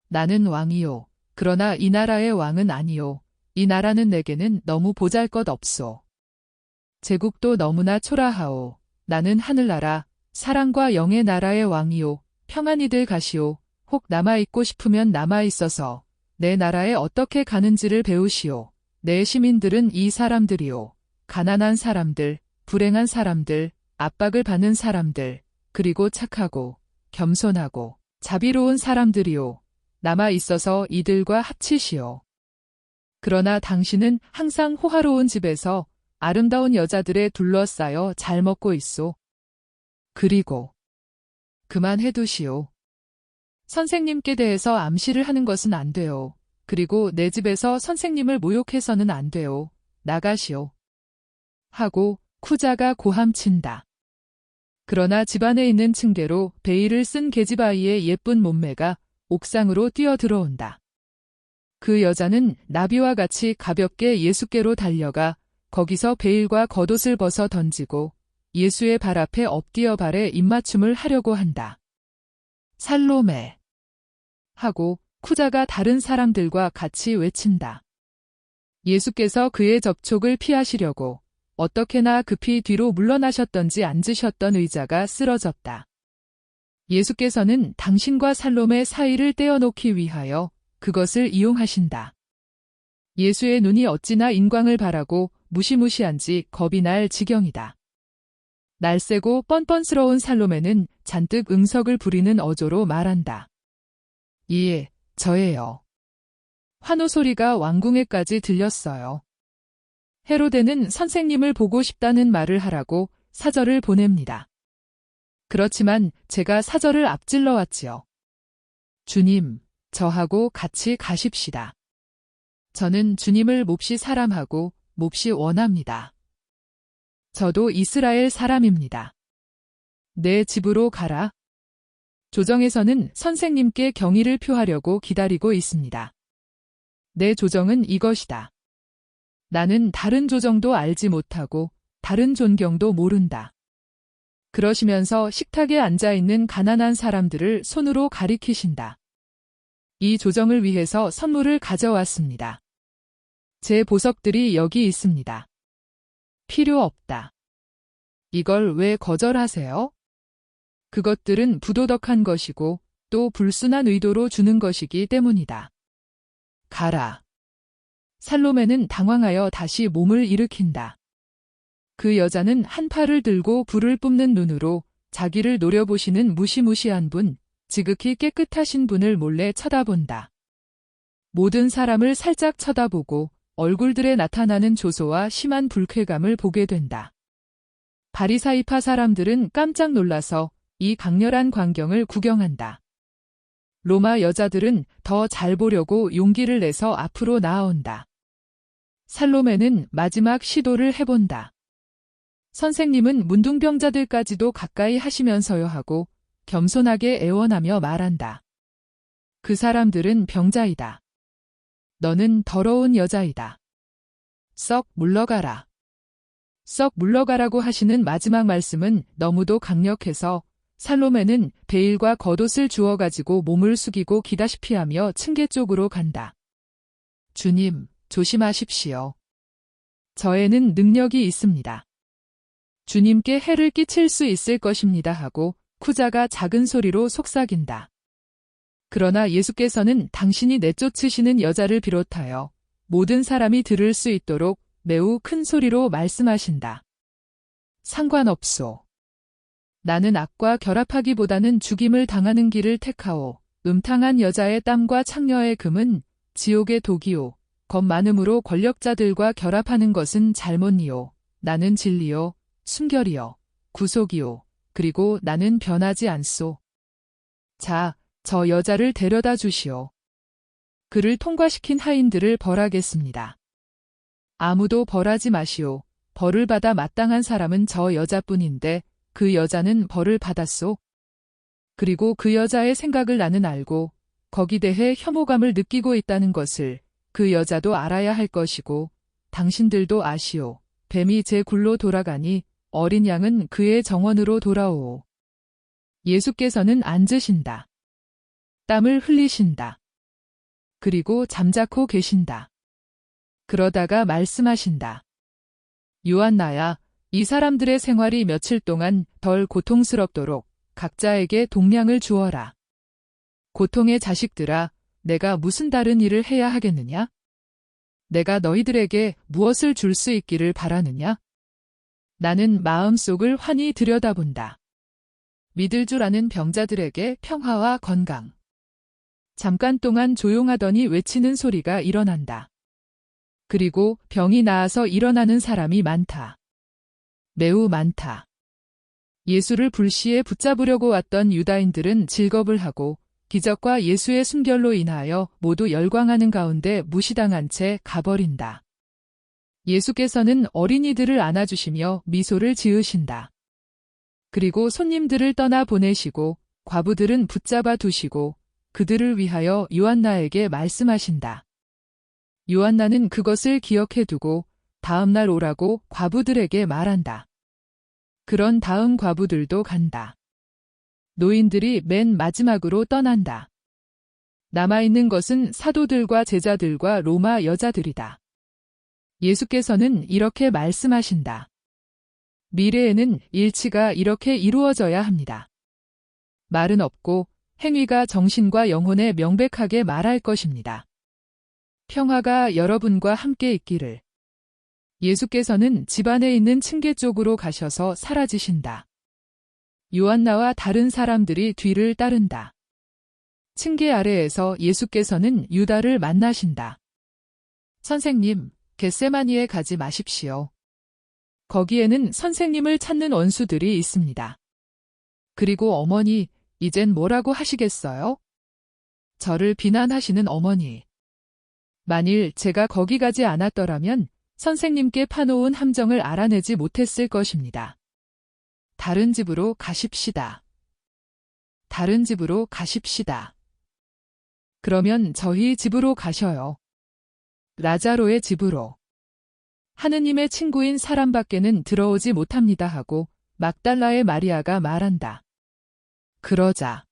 나는 왕이요. 그러나 이 나라의 왕은 아니요. 이 나라는 내게는 너무 보잘것없소. 제국도 너무나 초라하오. 나는 하늘나라, 사랑과 영의 나라의 왕이요. 평안히들 가시오. 혹 남아있고 싶으면 남아있어서 내 나라에 어떻게 가는지를 배우시오. 내 시민들은 이 사람들이요. 가난한 사람들, 불행한 사람들, 압박을 받는 사람들, 그리고 착하고 겸손하고 자비로운 사람들이요. 남아있어서 이들과 합치시오. 그러나 당신은 항상 호화로운 집에서 아름다운 여자들에 둘러싸여 잘 먹고 있소. 그리고 그만해두시오. 선생님께 대해서 암시를 하는 것은 안 돼요. 그리고 내 집에서 선생님을 모욕해서는 안 돼요. 나가시오. 하고 쿠자가 고함친다. 그러나 집안에 있는 층계로 베일을 쓴 계집아이의 예쁜 몸매가 옥상으로 뛰어 들어온다. 그 여자는 나비와 같이 가볍게 예수께로 달려가 거기서 베일과 겉옷을 벗어 던지고 예수의 발 앞에 엎드려 발에 입맞춤을 하려고 한다. 살로메. 하고 쿠자가 다른 사람들과 같이 외친다. 예수께서 그의 접촉을 피하시려고 어떻게나 급히 뒤로 물러나셨던지 앉으셨던 의자가 쓰러졌다. 예수께서는 당신과 살롬의 사이를 떼어놓기 위하여 그것을 이용하신다. 예수의 눈이 어찌나 인광을 바라고 무시무시한지 겁이 날 지경이다. 날쌔고 뻔뻔스러운 살로메는 잔뜩 응석을 부리는 어조로 말한다. 예, 저예요. 환호 소리가 왕궁에까지 들렸어요. 헤로데는 선생님을 보고 싶다는 말을 하라고 사절을 보냅니다. 그렇지만 제가 사절을 앞질러 왔지요. 주님, 저하고 같이 가십시다. 저는 주님을 몹시 사랑하고 몹시 원합니다. 저도 이스라엘 사람입니다. 내 집으로 가라. 조정에서는 선생님께 경의를 표하려고 기다리고 있습니다. 내 조정은 이것이다. 나는 다른 조정도 알지 못하고 다른 존경도 모른다. 그러시면서 식탁에 앉아있는 가난한 사람들을 손으로 가리키신다. 이 조정을 위해서 선물을 가져왔습니다. 제 보석들이 여기 있습니다. 필요 없다. 이걸 왜 거절하세요? 그것들은 부도덕한 것이고 또 불순한 의도로 주는 것이기 때문이다. 가라. 살로메는 당황하여 다시 몸을 일으킨다. 그 여자는 한 팔을 들고 불을 뿜는 눈으로 자기를 노려보시는 무시무시한 분, 지극히 깨끗하신 분을 몰래 쳐다본다. 모든 사람을 살짝 쳐다보고 얼굴들에 나타나는 조소와 심한 불쾌감을 보게 된다. 바리사이파 사람들은 깜짝 놀라서 이 강렬한 광경을 구경한다. 로마 여자들은 더 잘 보려고 용기를 내서 앞으로 나아온다. 살로메는 마지막 시도를 해본다. 선생님은 문둥병자들까지도 가까이 하시면서요 하고 겸손하게 애원하며 말한다. 그 사람들은 병자이다. 너는 더러운 여자이다. 썩 물러가라. 썩 물러가라고 하시는 마지막 말씀은 너무도 강력해서 살로메는 베일과 겉옷을 주워가지고 몸을 숙이고 기다시피 하며 층계 쪽으로 간다. 주님, 조심하십시오. 저에는 능력이 있습니다. 주님께 해를 끼칠 수 있을 것입니다 하고 쿠자가 작은 소리로 속삭인다. 그러나 예수께서는 당신이 내쫓으시는 여자를 비롯하여 모든 사람이 들을 수 있도록 매우 큰 소리로 말씀하신다. 상관없소. 나는 악과 결합하기보다는 죽임을 당하는 길을 택하오. 음탕한 여자의 땀과 창녀의 금은 지옥의 독이오. 겁 많음으로 권력자들과 결합하는 것은 잘못이오. 나는 진리요, 순결이요, 구속이요. 그리고 나는 변하지 않소. 자, 저 여자를 데려다 주시오. 그를 통과시킨 하인들을 벌하겠습니다. 아무도 벌하지 마시오. 벌을 받아 마땅한 사람은 저 여자뿐인데 그 여자는 벌을 받았소. 그리고 그 여자의 생각을 나는 알고 거기 대해 혐오감을 느끼고 있다는 것을 그 여자도 알아야 할 것이고 당신들도 아시오. 뱀이 제 굴로 돌아가니 어린 양은 그의 정원으로 돌아오오. 예수께서는 앉으신다. 땀을 흘리신다. 그리고 잠자코 계신다. 그러다가 말씀하신다. 요한나야, 이 사람들의 생활이 며칠 동안 덜 고통스럽도록 각자에게 동량을 주어라. 고통의 자식들아, 내가 무슨 다른 일을 해야 하겠느냐? 내가 너희들에게 무엇을 줄 수 있기를 바라느냐? 나는 마음속을 환히 들여다본다. 믿을 줄 아는 병자들에게 평화와 건강. 잠깐 동안 조용하더니 외치는 소리가 일어난다. 그리고 병이 나아서 일어나는 사람이 많다. 매우 많다. 예수를 불시에 붙잡으려고 왔던 유다인들은 질겁을 하고 기적과 예수의 순결로 인하여 모두 열광하는 가운데 무시당한 채 가버린다. 예수께서는 어린이들을 안아주시며 미소를 지으신다. 그리고 손님들을 떠나 보내시고 과부들은 붙잡아 두시고 그들을 위하여 요한나에게 말씀하신다. 요한나는 그것을 기억해 두고 다음 날 오라고 과부들에게 말한다. 그런 다음 과부들도 간다. 노인들이 맨 마지막으로 떠난다. 남아있는 것은 사도들과 제자들과 로마 여자들이다. 예수께서는 이렇게 말씀하신다. 미래에는 일치가 이렇게 이루어져야 합니다. 말은 없고 행위가 정신과 영혼에 명백하게 말할 것입니다. 평화가 여러분과 함께 있기를. 예수께서는 집안에 있는 층계 쪽으로 가셔서 사라지신다. 요한나와 다른 사람들이 뒤를 따른다. 층계 아래에서 예수께서는 유다를 만나신다. 선생님, 겟세마니에 가지 마십시오. 거기에는 선생님을 찾는 원수들이 있습니다. 그리고 어머니, 이젠 뭐라고 하시겠어요? 저를 비난하시는 어머니. 만일 제가 거기 가지 않았더라면 선생님께 파놓은 함정을 알아내지 못했을 것입니다. 다른 집으로 가십시다. 다른 집으로 가십시다. 그러면 저희 집으로 가셔요. 라자로의 집으로. 하느님의 친구인 사람밖에는 들어오지 못합니다 하고 막달라의 마리아가 말한다. 그러자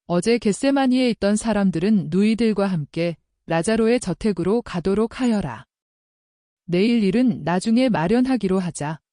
어제 겟세마니에 있던 사람들은 누이들과 함께 라자로의 저택으로 가도록 하여라. 내일 일은 나중에 마련하기로 하자.